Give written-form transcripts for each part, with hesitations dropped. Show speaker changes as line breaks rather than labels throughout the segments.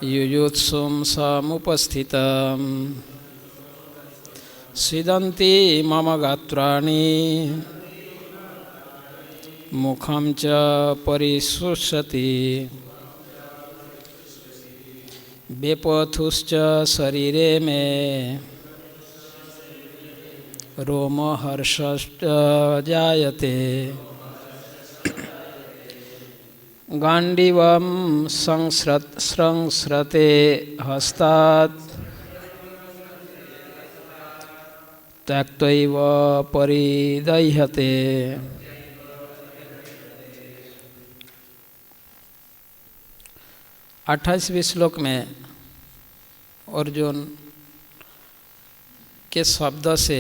युयुत्सुं समुपस्थितं सीदन्ति मम गात्राणि मुखं च परिशुष्यति वेपथुश्च शरीरे मे रोमहर्षश्च जायते गाण्डीवं संस्रते हस्तात् त्यक्त्वैव परिदह्यते। 28वें श्लोक में अर्जुन के शब्द से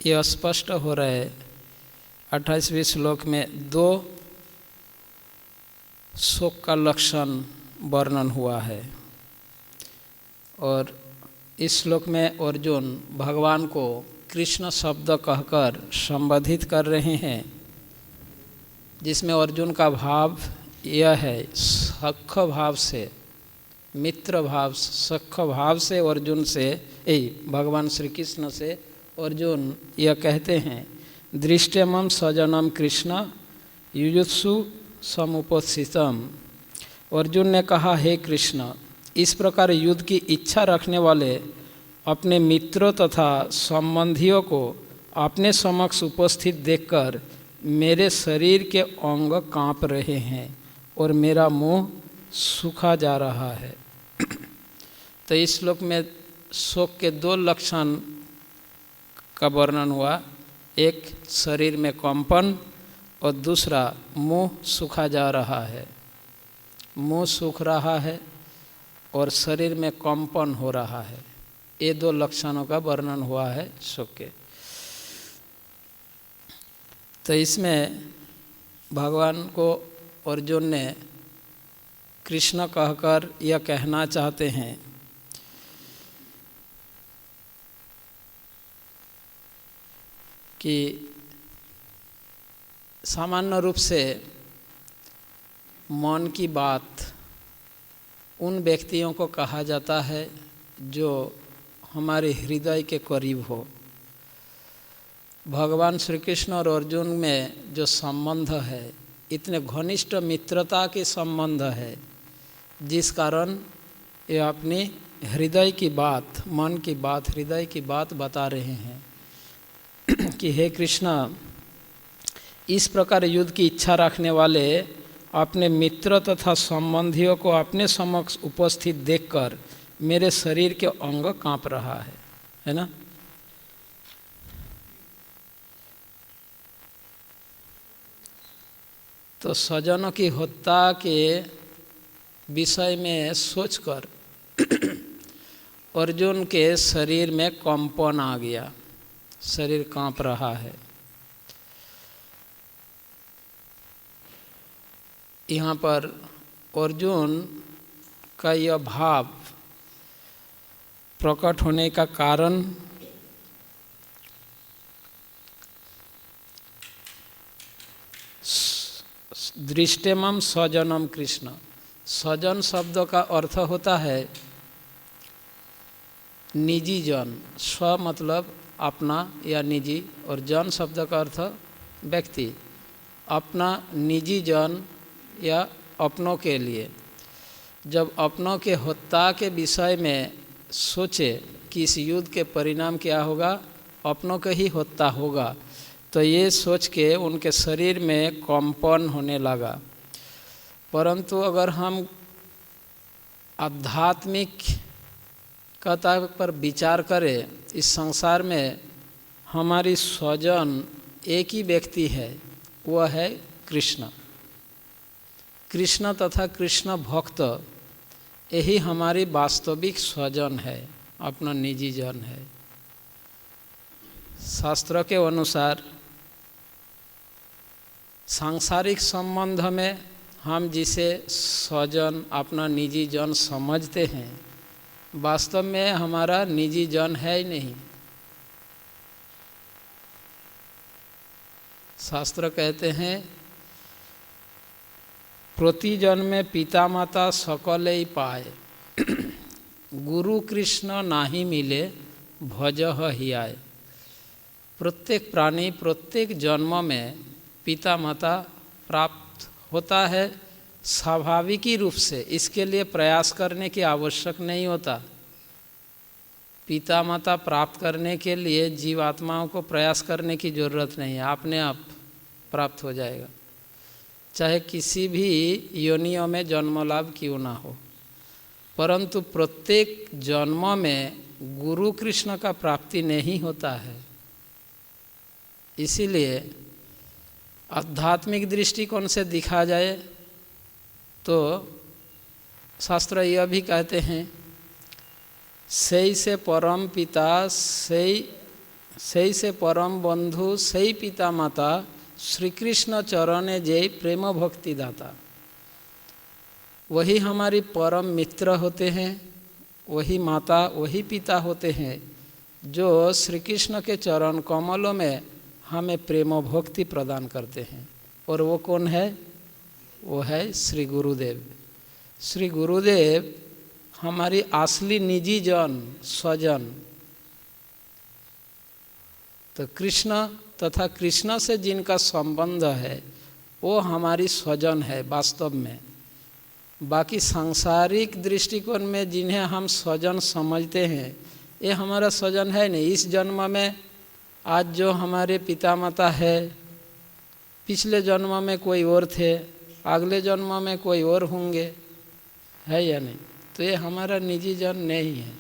यह स्पष्ट हो रहा है। 28वें श्लोक में 2 शोक का लक्षण वर्णन हुआ है और इस श्लोक में अर्जुन भगवान को कृष्ण शब्द कहकर संबोधित कर रहे हैं, जिसमें अर्जुन का भाव यह है सख भाव से, मित्र भाव, सख भाव से अर्जुन से भगवान श्री कृष्ण से अर्जुन यह कहते हैं दृष्टमं सजनम कृष्ण युयुत्सु समुपस्थितम। अर्जुन ने कहा, हे कृष्ण, इस प्रकार युद्ध की इच्छा रखने वाले अपने मित्रों तथा संबंधियों को अपने समक्ष उपस्थित देखकर मेरे शरीर के अंग कांप रहे हैं और मेरा मुंह सूखा जा रहा है। तो इस श्लोक में शोक के 2 लक्षण का वर्णन हुआ, एक शरीर में कंपन और दूसरा मुंह सूखा जा रहा है। मुंह सूख रहा है और शरीर में कंपन हो रहा है, ये 2 लक्षणों का वर्णन हुआ है शोक के। तो इसमें भगवान को अर्जुन ने कृष्ण कहकर यह कहना चाहते हैं कि सामान्य रूप से मन की बात उन व्यक्तियों को कहा जाता है जो हमारे हृदय के करीब हो। भगवान श्री कृष्ण और अर्जुन में जो संबंध है, इतने घनिष्ठ मित्रता के संबंध है, जिस कारण ये अपनी हृदय की बात, मन की बात, हृदय की बात बता रहे हैं कि हे कृष्ण, इस प्रकार युद्ध की इच्छा रखने वाले अपने मित्र तथा संबंधियों को अपने समक्ष उपस्थित देखकर मेरे शरीर के अंग कांप रहा है ना। तो स्वजनों की हत्या के विषय में सोचकर अर्जुन के शरीर में कंपन आ गया, शरीर कांप रहा है। यहाँ पर अर्जुन का यह भाव प्रकट होने का कारण दृष्टमं स्वजनम कृष्ण। स्वजन शब्द का अर्थ होता है निजी जन। स्व मतलब अपना या निजी, और जन शब्द का अर्थ व्यक्ति, अपना निजी जन या अपनों के लिए। जब अपनों के हत्या के विषय में सोचे कि इस युद्ध के परिणाम क्या होगा, अपनों के ही हत्या होगा, तो ये सोच के उनके शरीर में कंपन होने लगा। परंतु अगर हम आध्यात्मिकता पर विचार करें, इस संसार में हमारी स्वजन एक ही व्यक्ति है, वह है कृष्ण। कृष्ण तथा कृष्ण भक्त, यही हमारी वास्तविक स्वजन है, अपना निजी जन है। शास्त्र के अनुसार सांसारिक संबंध में हम जिसे स्वजन, अपना निजी जन समझते हैं, वास्तव में हमारा निजी जन है ही नहीं। शास्त्र कहते हैं प्रति जन्म में पिता माता सकल ही पाए, गुरु कृष्ण नाही मिले भजह हियाय। प्रत्येक प्राणी प्रत्येक जन्म में पिता माता प्राप्त होता है स्वाभाविक ही रूप से, इसके लिए प्रयास करने की आवश्यक नहीं होता। पिता माता प्राप्त करने के लिए जीवात्माओं को प्रयास करने की जरूरत नहीं है, अपने आप प्राप्त हो जाएगा, चाहे किसी भी योनियों में जन्म लाभ क्यों ना हो। परंतु प्रत्येक जन्म में गुरु कृष्ण का प्राप्ति नहीं होता है। इसीलिए आध्यात्मिक दृष्टिकोण से देखा जाए तो शास्त्र यह भी कहते हैं, सही से परम पिता सही से परम बंधु सही पिता माता श्री कृष्ण चरणे जय प्रेम भक्ति दाता। वही हमारी परम मित्र होते हैं, वही माता वही पिता होते हैं जो श्री कृष्ण के चरण कमलों में हमें प्रेम भक्ति प्रदान करते हैं। और वो कौन है? वो है श्री गुरुदेव। श्री गुरुदेव हमारी असली निजी जन स्वजन। तो कृष्ण तथा कृष्ण से जिनका संबंध है वो हमारी स्वजन है वास्तव में। बाकी सांसारिक दृष्टिकोण में जिन्हें हम स्वजन समझते हैं ये हमारा स्वजन है नहीं। इस जन्म में आज जो हमारे पिता माता है, पिछले जन्म में कोई और थे, अगले जन्म में कोई और होंगे, है या नहीं? तो ये हमारा निजी जन नहीं है।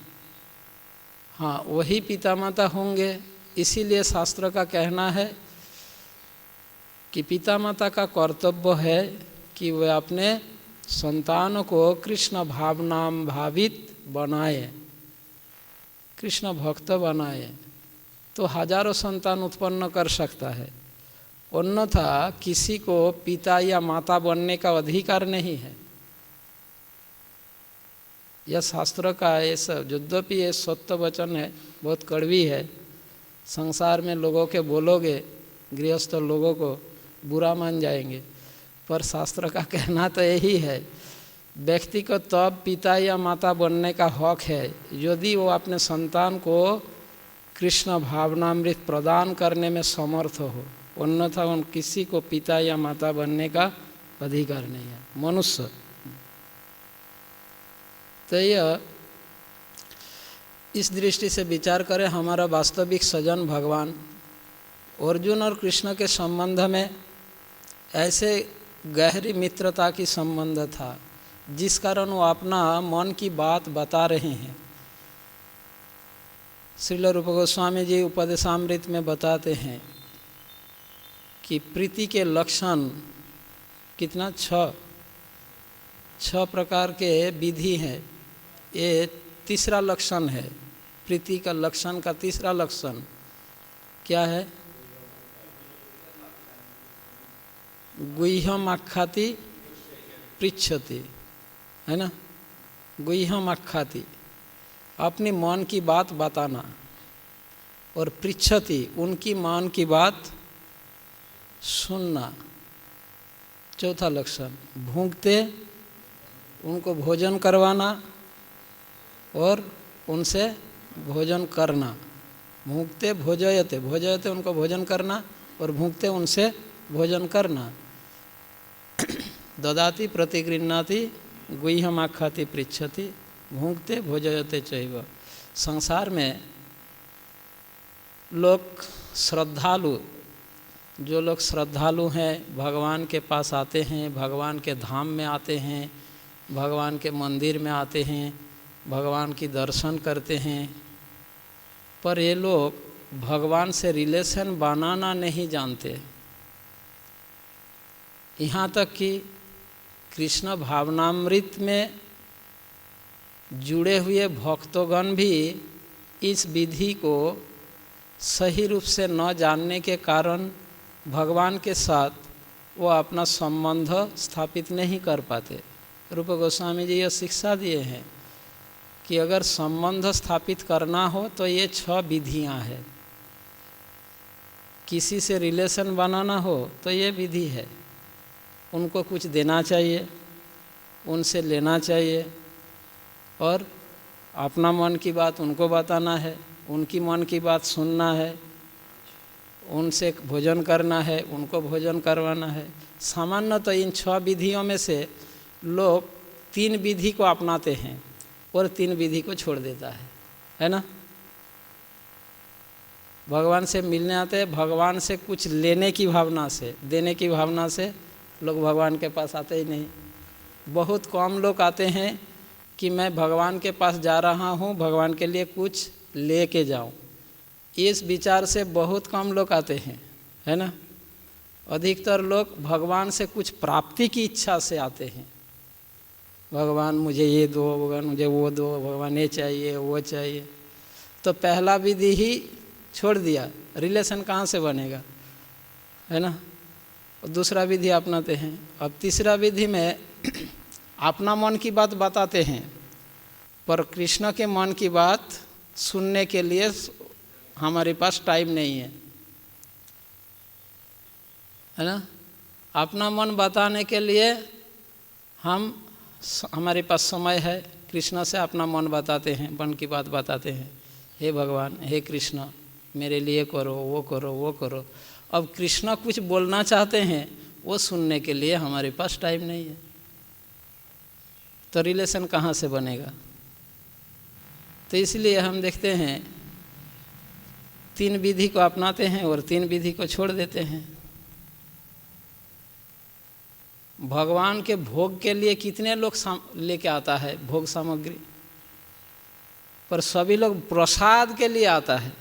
हाँ, वही पिता माता होंगे। इसीलिए शास्त्र का कहना है कि पिता माता का कर्तव्य है कि वे अपने संतानों को कृष्ण भावनाम भावित बनाए, कृष्ण भक्त बनाए, तो हजारों संतान उत्पन्न कर सकता है। अन्यथा किसी को पिता या माता बनने का अधिकार नहीं है। यह शास्त्र का ये सब, यद्यपि ये सत्य वचन है, बहुत कड़वी है। संसार में लोगों के बोलोगे, गृहस्थ लोगों को बुरा मान जाएंगे, पर शास्त्र का कहना तो यही है, व्यक्ति को तब पिता या माता बनने का हक है यदि वो अपने संतान को कृष्ण भावनामृत प्रदान करने में समर्थ हो। अन्यथा उन किसी को पिता या माता बनने का अधिकार नहीं है मनुष्य। तो यह इस दृष्टि से विचार करें, हमारा वास्तविक स्वजन भगवान। अर्जुन और कृष्ण के संबंध में ऐसे गहरी मित्रता की संबंध था जिस कारण वो अपना मन की बात बता रहे हैं। श्रील रूप गोस्वामी जी उपदेशामृत में बताते हैं कि प्रीति के लक्षण कितना, 6 प्रकार के विधि हैं। ये तीसरा लक्षण है, प्रीति का लक्षण का तीसरा लक्षण क्या है? गुह्यम आख्याति पृच्छति, है ना? गुह्यम आख्याति, अपनी मन की बात बताना, और पृच्छति, उनकी मन की बात सुनना। चौथा लक्षण भूखते उनको भोजन करवाना और उनसे भोजन करना। भूखते भोजयते, भोजयते उनको भोजन करना और भूखते उनसे भोजन करना। ददाति प्रतिगृह्णाति गुह्यम आख्याति पृच्छति भूखते भोजयते चैव। संसार में लोग श्रद्धालु, जो लोग श्रद्धालु हैं, भगवान के पास आते हैं, भगवान के धाम में आते हैं, भगवान के मंदिर में आते हैं, भगवान की दर्शन करते हैं, पर ये लोग भगवान से रिलेशन बनाना नहीं जानते। यहाँ तक कि कृष्ण भावनामृत में जुड़े हुए भक्तगण भी इस विधि को सही रूप से न जानने के कारण भगवान के साथ वो अपना संबंध स्थापित नहीं कर पाते। रूप गोस्वामी जी यह शिक्षा दिए हैं कि अगर संबंध स्थापित करना हो तो ये 6 विधियां हैं। किसी से रिलेशन बनाना हो तो ये विधि है। उनको कुछ देना चाहिए, उनसे लेना चाहिए, और अपना मन की बात उनको बताना है, उनकी मन की बात सुनना है, उनसे भोजन करना है, उनको भोजन करवाना है। सामान्य तो इन 6 विधियों में से लोग 3 विधि को अपनाते हैं और 3 विधि को छोड़ देता है ना। भगवान से मिलने आते हैं, भगवान से कुछ लेने की भावना से, देने की भावना से लोग भगवान के पास आते ही नहीं। बहुत कम लोग आते हैं कि मैं भगवान के पास जा रहा हूँ, भगवान के लिए कुछ ले के जाऊँ, इस विचार से बहुत कम लोग आते हैं, है ना। अधिकतर लोग भगवान से कुछ प्राप्ति की इच्छा से आते हैं। भगवान मुझे ये दो, भगवान मुझे वो दो, भगवान ये चाहिए वो चाहिए। तो पहला विधि ही छोड़ दिया, रिलेशन कहाँ से बनेगा, है ना। और दूसरा विधि अपनाते हैं। अब तीसरा विधि में अपना मन की बात बताते हैं, पर कृष्ण के मन की बात सुनने के लिए हमारे पास टाइम नहीं है ना। अपना मन बताने के लिए हमारे पास समय है, कृष्ण से अपना मन बताते हैं, मन की बात बताते हैं, हे भगवान, हे कृष्ण, मेरे लिए करो, वो करो, वो करो। अब कृष्ण कुछ बोलना चाहते हैं, वो सुनने के लिए हमारे पास टाइम नहीं है, तो रिलेशन कहाँ से बनेगा। तो इसलिए हम देखते हैं 3 विधि को अपनाते हैं और 3 विधि को छोड़ देते हैं। भगवान के भोग के लिए कितने लोग लेके आता है भोग सामग्री, पर सभी लोग प्रसाद के लिए आता है,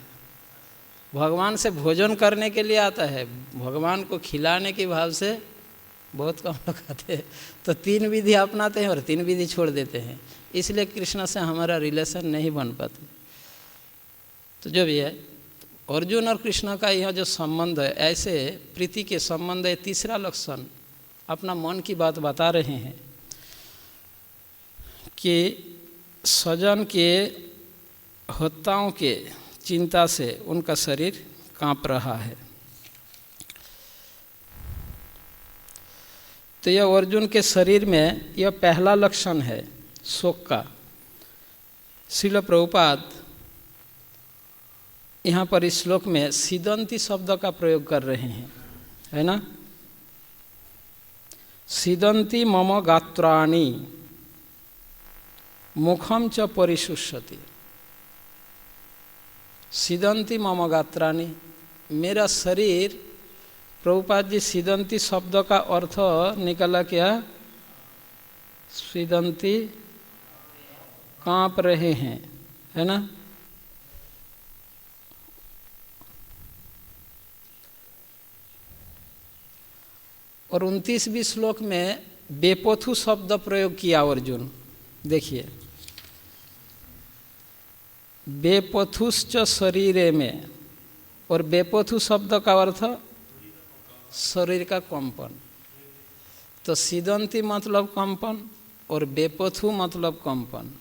भगवान से भोजन करने के लिए आता है, भगवान को खिलाने के भाव से बहुत कम लोग आते हैं। तो 3 विधि अपनाते हैं और 3 विधि छोड़ देते हैं, इसलिए कृष्ण से हमारा रिलेशन नहीं बन पाते। तो जो भी है, अर्जुन और कृष्ण का यह जो संबंध है, ऐसे प्रीति के संबंध है। तीसरा लक्षण अपना मन की बात बता रहे हैं कि स्वजन के हत्याओं के चिंता से उनका शरीर कांप रहा है। तो यह अर्जुन के शरीर में यह पहला लक्षण है शोक का। श्रील प्रभुपाद यहाँ पर इस श्लोक में सीदंती शब्द का प्रयोग कर रहे हैं, है ना। सीदंती मम गात्राणि मुखम च परिशुष्यति। सीदंती मम गात्राणि, मेरा शरीर, प्रभुपाद जी सीदंती शब्द का अर्थ निकला क्या, सीदंती कांप रहे हैं, है ना। और 29वें श्लोक में बेपोथु शब्द प्रयोग किया अर्जुन। देखिए, बेपोथुश्च शरीरे में, और बेपोथु शब्द का अर्थ शरीर का कंपन। तो सीदंती मतलब कंपन और बेपोथु मतलब कंपन।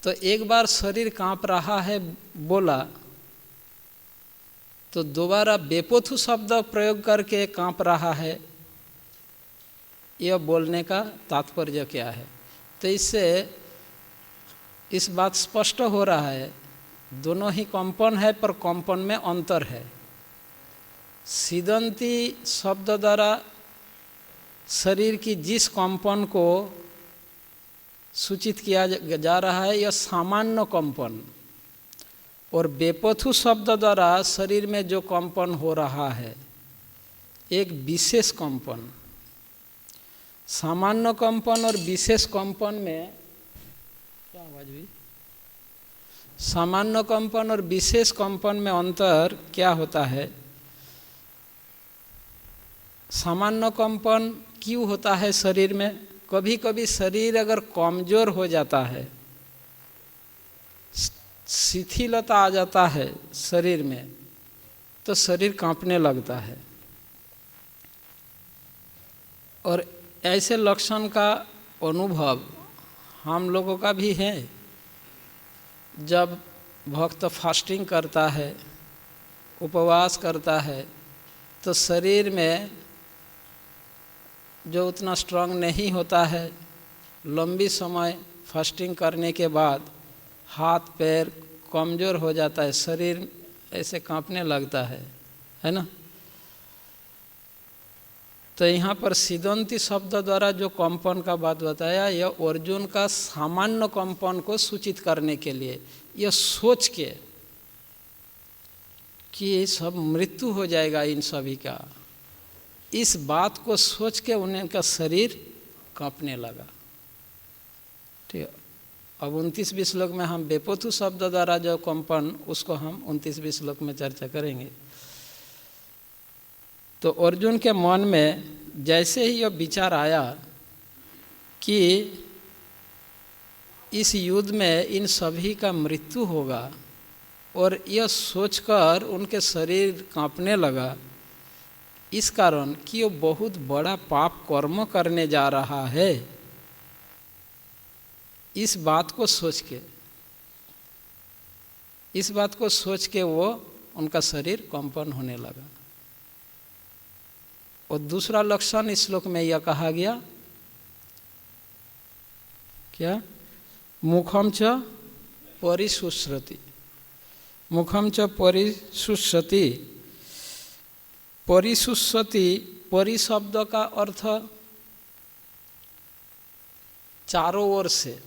तो एक बार शरीर कांप रहा है बोला, तो दोबारा बेपोथु शब्द प्रयोग करके कांप रहा है, यह बोलने का तात्पर्य क्या है। तो इससे इस बात स्पष्ट हो रहा है, दोनों ही कंपन है, पर कंपन में अंतर है। सीदंती शब्द द्वारा शरीर की जिस कंपन को सूचित किया जा रहा है, यह सामान्य कंपन, और बेपोथु शब्द द्वारा शरीर में जो कंपन हो रहा है एक विशेष कंपन। सामान्य कंपन और विशेष कंपन में क्या आवाज हुई, सामान्य कंपन और विशेष कंपन में अंतर क्या होता है। सामान्य कंपन क्यों होता है शरीर में, कभी कभी शरीर अगर कमजोर हो जाता है, शिथिलता आ जाता है शरीर में, तो शरीर कांपने लगता है। और ऐसे लक्षण का अनुभव हम लोगों का भी है। जब भक्त फास्टिंग करता है, उपवास करता है, तो शरीर में जो उतना स्ट्रांग नहीं होता है, लंबी समय फास्टिंग करने के बाद हाथ पैर कमज़ोर हो जाता है, शरीर ऐसे कांपने लगता है ना। तो यहाँ पर सिदंती शब्द द्वारा जो कंपन का बात बताया, यह अर्जुन का सामान्य कंपन को सूचित करने के लिए, यह सोच के कि सब मृत्यु हो जाएगा इन सभी का, इस बात को सोच के उनका शरीर कांपने लगा। ठीक है, अब 29वें श्लोक में हम बेपोथु शब्द द्वारा जो कंपन, उसको हम 29वें श्लोक में चर्चा करेंगे। तो अर्जुन के मन में जैसे ही यह विचार आया कि इस युद्ध में इन सभी का मृत्यु होगा, और यह सोचकर उनके शरीर कांपने लगा, इस कारण कि वो बहुत बड़ा पाप कर्म करने जा रहा है, इस बात को सोच के वो उनका शरीर कंपन होने लगा। और दूसरा लक्षण इस श्लोक में यह कहा गया, क्या? मुखम च परिशुष्यति, मुखम च परिशुष्यति। परिशुष्यति, परि शब्द का अर्थ चारों ओर से,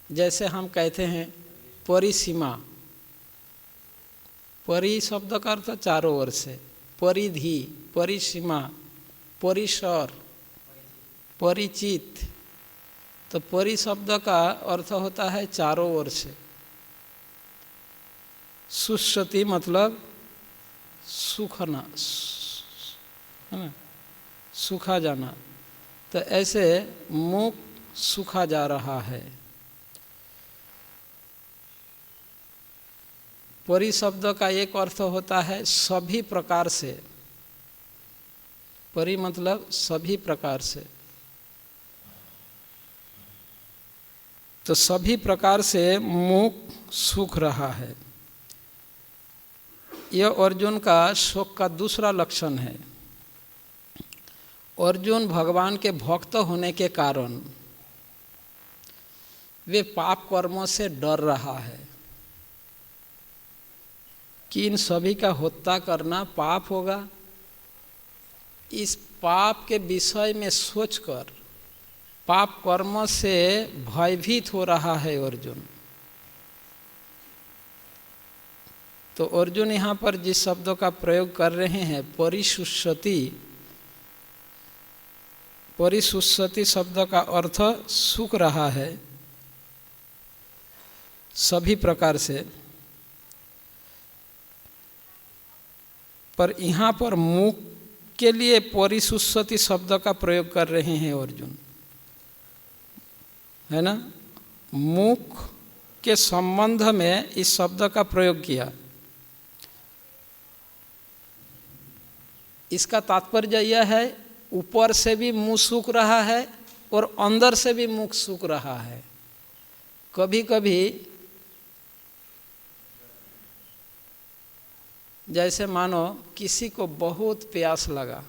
जैसे हम कहते हैं परिसीमा, परि शब्द का अर्थ चारों ओर से, परिधि, परिसीमा, परिसर, परिचित। तो परि शब्द का अर्थ होता है चारों ओर से। शुष्यति मतलब सूखना, है ना, सूखा जाना। तो ऐसे मुख सूखा जा रहा है। परि शब्द का एक अर्थ होता है सभी प्रकार से, परि मतलब सभी प्रकार से। तो सभी प्रकार से मुख सूख रहा है। यह अर्जुन का शोक का दूसरा लक्षण है। अर्जुन भगवान के भक्त होने के कारण वे पाप कर्मों से डर रहा है कि इन सभी का हत्या करना पाप होगा। इस पाप के विषय में सोचकर पाप कर्म से भयभीत हो रहा है अर्जुन। तो अर्जुन यहाँ पर जिस शब्दों का प्रयोग कर रहे हैं, परिशुष्यति, परिशुष्यति शब्द का अर्थ सूख रहा है सभी प्रकार से। पर यहाँ पर मुख के लिए परिशुष्यति शब्द का प्रयोग कर रहे हैं अर्जुन, है ना। मुख के संबंध में इस शब्द का प्रयोग किया। इसका तात्पर्य यह है, ऊपर से भी मुंह सूख रहा है और अंदर से भी मुख सूख रहा है। कभी कभी जैसे मानो किसी को बहुत प्यास लगा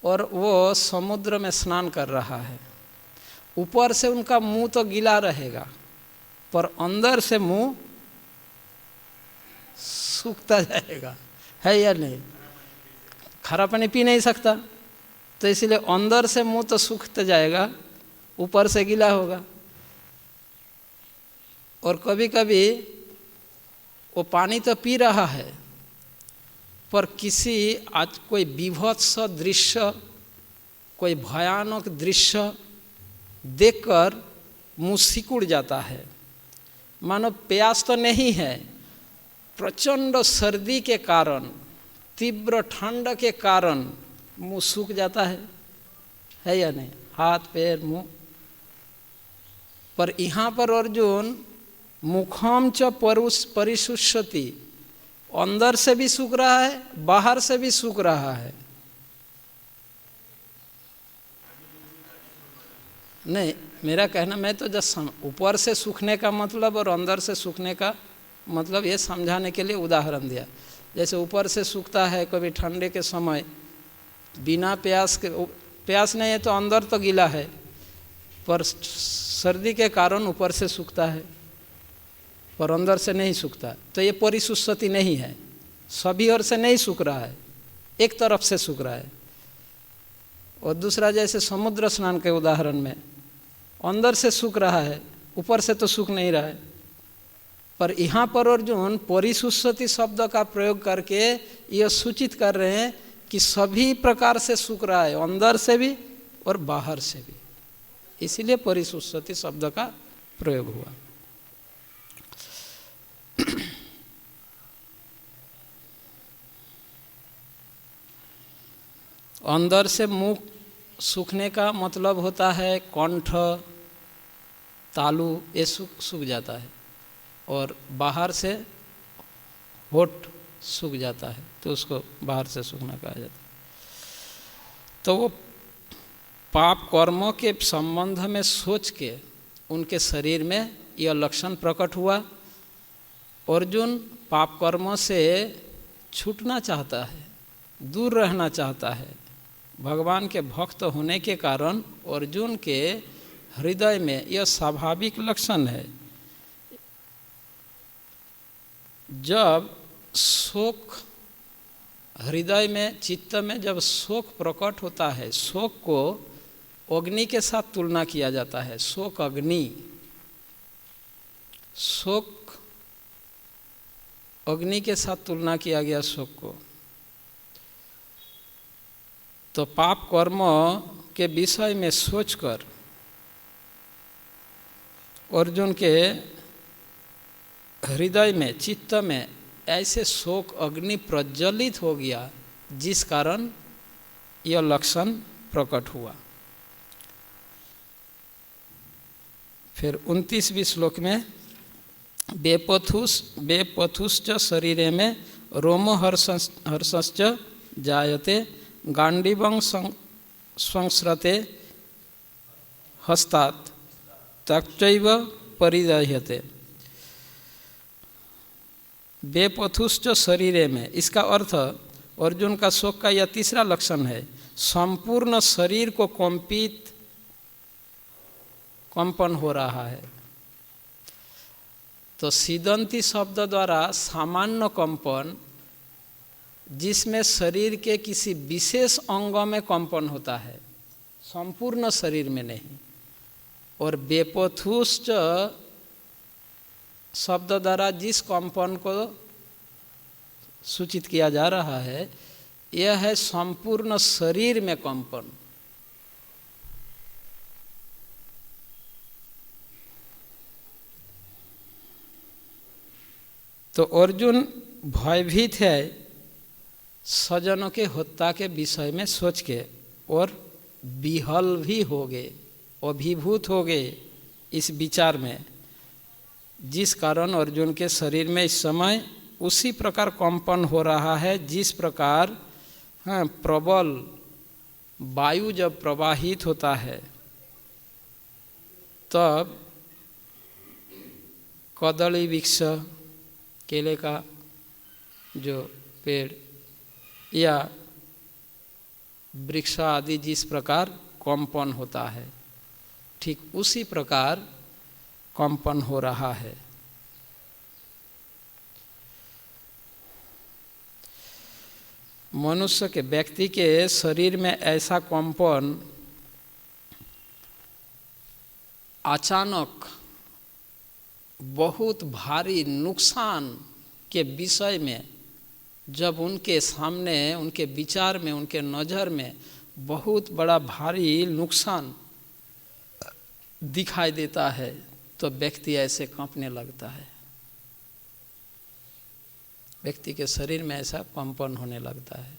और वो समुद्र में स्नान कर रहा है, ऊपर से उनका मुंह तो गीला रहेगा पर अंदर से मुंह सूखता जाएगा, है या नहीं। खारा पानी पी नहीं सकता, तो इसलिए अंदर से मुंह तो सूखता जाएगा, ऊपर से गीला होगा। और कभी कभी वो पानी तो पी रहा है पर किसी आज कोई विभत्स दृश्य, कोई भयानक दृश्य देखकर मुंह सिकुड़ जाता है। मानो प्यास तो नहीं है, प्रचंड सर्दी के कारण, तीव्र ठंड के कारण मुंह सूख जाता है या नहीं, हाथ पैर मुंह। पर यहाँ पर अर्जुन मुखम च परिशुष्यति, अंदर से भी सूख रहा है, बाहर से भी सूख रहा है। नहीं, मेरा कहना, मैं तो जब ऊपर से सूखने का मतलब और अंदर से सूखने का मतलब ये समझाने के लिए उदाहरण दिया। जैसे ऊपर से सूखता है कभी ठंडे के समय बिना प्यास के, प्यास नहीं है तो अंदर तो गीला है, पर सर्दी के कारण ऊपर से सूखता है पर अंदर से नहीं सूखता, तो ये परिसुष्यति नहीं है, सभी ओर से नहीं सूख रहा है, एक तरफ से सूख रहा है। और दूसरा जैसे समुद्र स्नान के उदाहरण में अंदर से सूख रहा है, ऊपर से तो सूख नहीं रहा है। पर यहाँ पर अर्जुन परिसुष्यति शब्द का प्रयोग करके यह सूचित कर रहे हैं कि सभी प्रकार से सूख रहा है, अंदर से भी और बाहर से भी, इसीलिए परिसुष्यति शब्द का प्रयोग हुआ। अंदर से मुख सूखने का मतलब होता है कंठ, तालू, ये सूख जाता है, और बाहर से होठ सूख जाता है, तो उसको बाहर से सूखना कहा जाता है। तो वो पाप कर्मों के संबंध में सोच के उनके शरीर में यह लक्षण प्रकट हुआ। अर्जुन पाप कर्मों से छूटना चाहता है, दूर रहना चाहता है। भगवान के भक्त होने के कारण अर्जुन के हृदय में यह स्वाभाविक लक्षण है। जब शोक हृदय में, चित्त में जब शोक प्रकट होता है, शोक को अग्नि के साथ तुलना किया जाता है। शोक अग्नि, शोक अग्नि के साथ तुलना किया गया शोक को। तो पाप कर्म के विषय में सोचकर अर्जुन के हृदय में, चित्त में ऐसे शोक अग्नि प्रज्वलित हो गया, जिस कारण यह लक्षण प्रकट हुआ। फिर 29वें श्लोक में बेपथुश्च शरीरे में रोमहर्षश्च जायते गांडीवं संस्रते हस्तात् तच्चैव परिदह्यते। बेपथुश्च शरीरे में, इसका अर्थ अर्जुन का शोक का यह तीसरा लक्षण है, संपूर्ण शरीर को कंपन हो रहा है। तो सीदंती शब्द द्वारा सामान्य कंपन, जिसमें शरीर के किसी विशेष अंग में कंपन होता है, संपूर्ण शरीर में नहीं। और बेपथुश्च शब्द द्वारा जिस कंपन को सूचित किया जा रहा है, यह है संपूर्ण शरीर में कंपन। तो अर्जुन भयभीत है स्वजनों के हत्या के विषय में सोच के, और विहल भी हो गए, अभिभूत हो गए इस विचार में, जिस कारण अर्जुन के शरीर में इस समय उसी प्रकार कंपन हो रहा है जिस प्रकार प्रबल वायु जब प्रवाहित होता है तब कदली वृक्ष, केले का जो पेड़ या वृक्ष आदि जिस प्रकार कंपन होता है, ठीक उसी प्रकार कंपन हो रहा है। मनुष्य के, व्यक्ति के शरीर में ऐसा कंपन अचानक बहुत भारी नुकसान के विषय में, जब उनके सामने, उनके विचार में, उनके नज़र में बहुत बड़ा भारी नुकसान दिखाई देता है, तो व्यक्ति ऐसे कांपने लगता है। व्यक्ति के शरीर में ऐसा कंपन होने लगता है।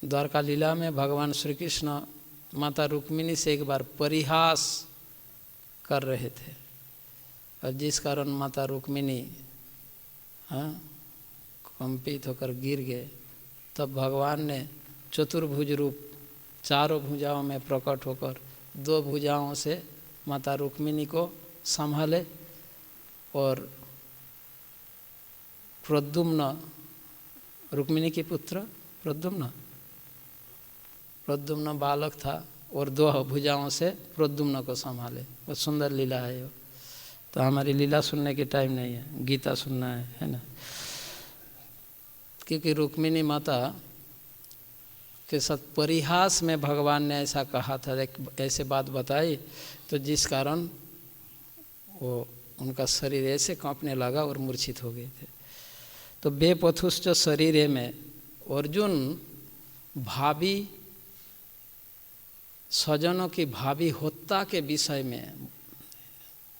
द्वारका लीला में भगवान श्री कृष्ण माता रुक्मिणी से एक बार परिहास कर रहे थे, और जिस कारण माता रुक्मिणी कंपित होकर गिर गए। तब भगवान ने चतुर्भुज रूप, चारों भुजाओं में प्रकट होकर 2 भुजाओं से माता रुक्मिणी को संभाले, और प्रद्युम्न, रुक्मिणी के पुत्र प्रद्युम्न, प्रद्युम्न बालक था और दो भुजाओं से प्रद्युम्न को संभाले। वो सुंदर लीला है वो। तो हमारी लीला सुनने की टाइम नहीं है, गीता सुनना है ना। क्योंकि रुक्मिणी माता के साथ परिहास में भगवान ने ऐसा कहा था, एक ऐसे बात बताई, तो जिस कारण वो उनका शरीर ऐसे कांपने लगा और मूर्छित हो गए थे। तो बेपथुश्च शरीरे में अर्जुन भावी स्वजनों की भावी हत्या के विषय में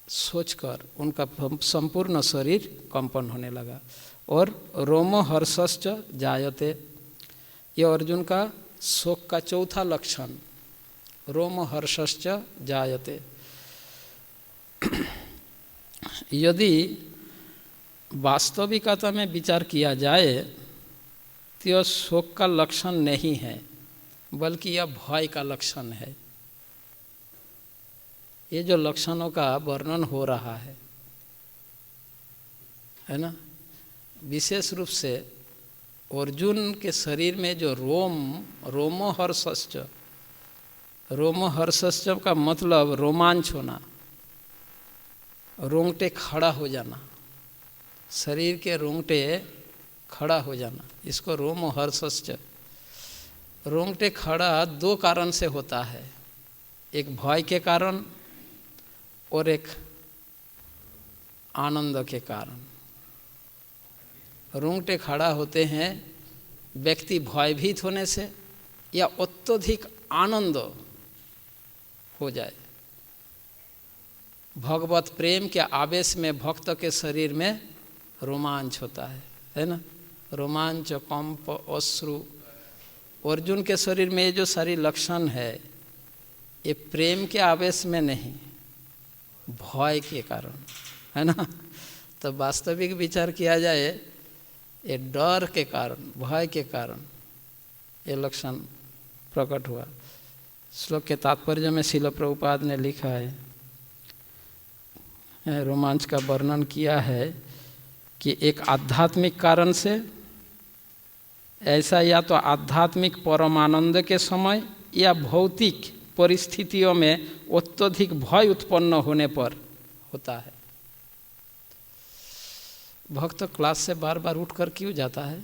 सोचकर उनका संपूर्ण शरीर कंपन होने लगा। और रोमहर्षश्च जायते, यह अर्जुन का शोक का चौथा लक्षण, रोमहर्षश्च जायते। यदि वास्तविकता में विचार किया जाए तो यह शोक का लक्षण नहीं है, बल्कि यह भय का लक्षण है। ये जो लक्षणों का वर्णन हो रहा है ना, विशेष रूप से अर्जुन के शरीर में जो रोमहर्षश्च, रोमहर्षश्च का मतलब रोमांच होना, रोंगटे खड़ा हो जाना, शरीर के रोंगटे खड़ा हो जाना, इसको रोमहर्षश्च। रोंगटे खड़ा दो कारण से होता है, एक भय के कारण और एक आनंद के कारण। रोंगटे खड़ा होते हैं व्यक्ति भयभीत होने से या अत्यधिक आनंद हो जाए। भगवत प्रेम के आवेश में भक्त के शरीर में रोमांच होता है ना, रोमांच, कंप, अश्रु। अर्जुन के शरीर में ये जो सारी लक्षण है, ये प्रेम के आवेश में नहीं, भय के कारण है ना। तो वास्तविक विचार किया जाए, ये डर के कारण, भय के कारण ये लक्षण प्रकट हुआ। श्लोक के तात्पर्य में श्रील प्रभुपाद ने लिखा है, रोमांच का वर्णन किया है कि एक आध्यात्मिक कारण से, ऐसा या तो आध्यात्मिक परमानंद के समय या भौतिक परिस्थितियों में अत्यधिक भय उत्पन्न होने पर होता है। भक्त क्लास से बार बार उठकर क्यों जाता है?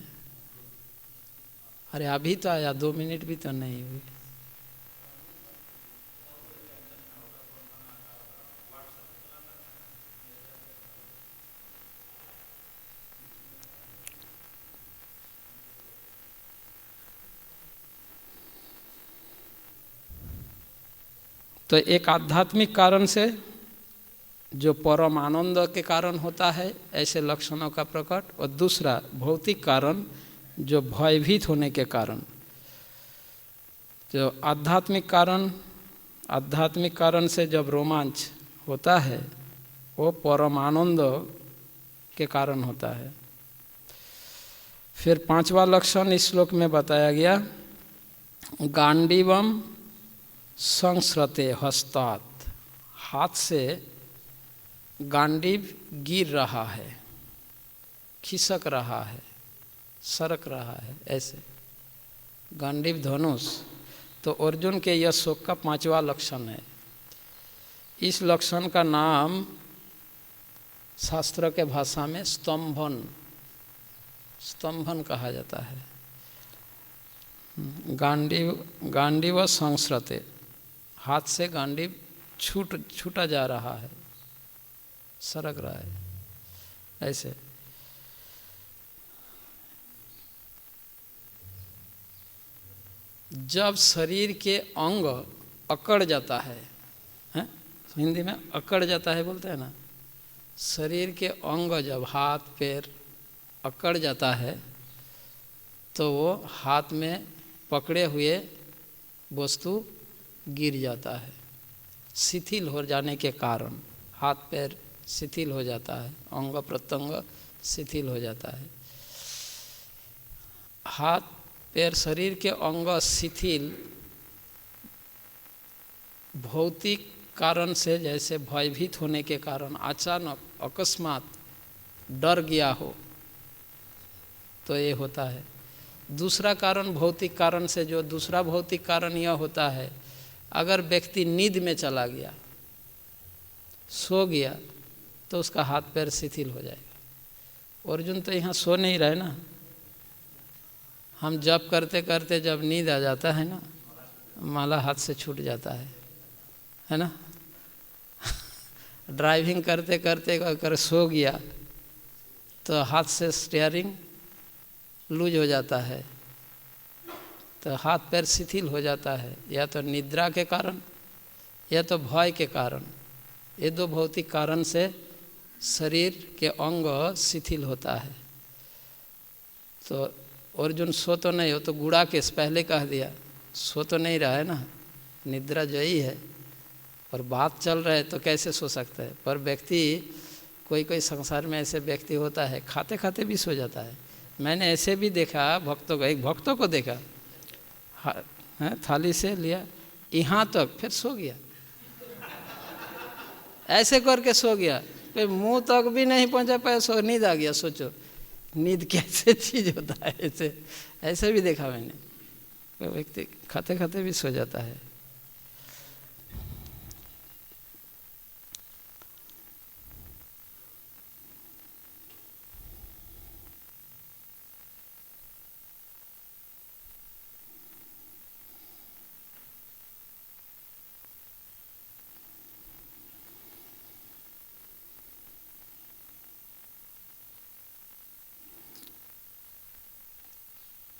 अरे अभी तो आया, 2 मिनट भी तो नहीं हुई। तो एक आध्यात्मिक कारण से जो परम आनंद के कारण होता है, ऐसे लक्षणों का प्रकट, और दूसरा भौतिक कारण जो भयभीत होने के कारण। जो आध्यात्मिक कारण से जब रोमांच होता है वो परम आनंद के कारण होता है। फिर 5वां लक्षण इस श्लोक में बताया गया, गांडीवम संस्रते हस्तात्, हाथ से गांडीव गिर रहा है, खिसक रहा है, सरक रहा है, ऐसे गांडीव धनुष। तो अर्जुन के यह शोक का 5वां लक्षण है। इस लक्षण का नाम शास्त्र के भाषा में स्तंभन कहा जाता है। गांडीव संस्रते, हाथ से गांडीव छूटा जा रहा है, सरक रहा है, ऐसे। जब शरीर के अंग अकड़ जाता है, हिंदी में अकड़ जाता है बोलते हैं ना, शरीर के अंग जब हाथ पैर अकड़ जाता है तो वो हाथ में पकड़े हुए वस्तु गिर जाता है। शिथिल हो जाने के कारण हाथ पैर शिथिल हो जाता है, अंग प्रत्यंग शिथिल हो जाता है। हाथ पैर शरीर के अंग शिथिल भौतिक कारण से, जैसे भयभीत होने के कारण अचानक अकस्मात डर गया हो तो ये होता है। दूसरा कारण भौतिक कारण से, जो दूसरा भौतिक कारण यह होता है, अगर व्यक्ति नींद में चला गया, सो गया, तो उसका हाथ पैर शिथिल हो जाएगा। अर्जुन तो यहाँ सो नहीं रहे ना, हम जप करते करते जब नींद आ जाता है ना, माला हाथ से छूट जाता है ना। ड्राइविंग करते करते अगर सो गया तो हाथ से स्टीयरिंग लूज हो जाता है, तो हाथ पैर शिथिल हो जाता है, या तो निद्रा के कारण या तो भय के कारण। ये दो भौतिक कारण से शरीर के अंग शिथिल होता है। तो अर्जुन सो तो नहीं, हो तो गुड़ा केस पहले कह दिया, सो तो नहीं रहा है ना, निद्रा जयी है, और बात चल रहा है तो कैसे सो सकता है। पर व्यक्ति, कोई कोई संसार में ऐसे व्यक्ति होता है खाते खाते भी सो जाता है। मैंने ऐसे भी देखा भक्तों को, एक भक्तों को देखा, थाली से लिया यहाँ तक, फिर सो गया, ऐसे करके सो गया, फिर मुंह तक भी नहीं पहुंचा पाया, सो नींद आ गया। सोचो नींद कैसे चीज होता है। ऐसे भी देखा मैंने, कोई व्यक्ति खाते खाते भी सो जाता है।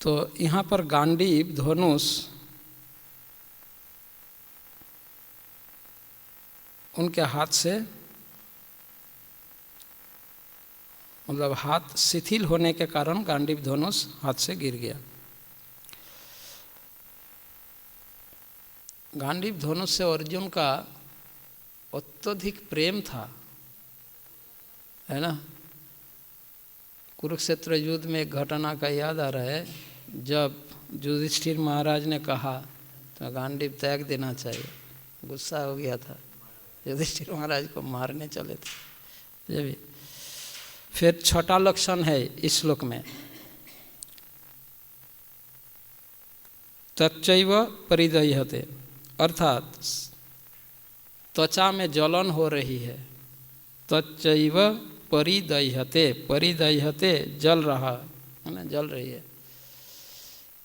तो यहाँ पर गांडीव, धनुष, उनके हाथ से, मतलब हाथ शिथिल होने के कारण गांडीव धनुष हाथ से गिर गया। गांडीव धनुष से अर्जुन का अत्यधिक प्रेम था, है ना। कुरुक्षेत्र युद्ध में एक घटना का याद आ रहा है, जब युधिष्ठिर महाराज ने कहा तो गांडीव त्याग देना चाहिए, गुस्सा हो गया था, युधिष्ठिर महाराज को मारने चले थे। ये भी फिर छठा लक्षण है इस श्लोक में, तच्चैव परिदह्यते, अर्थात त्वचा में जलन हो रही है। तच्चैव परिदह्यते, परिदह्यते जल रहा है ना, जल रही है,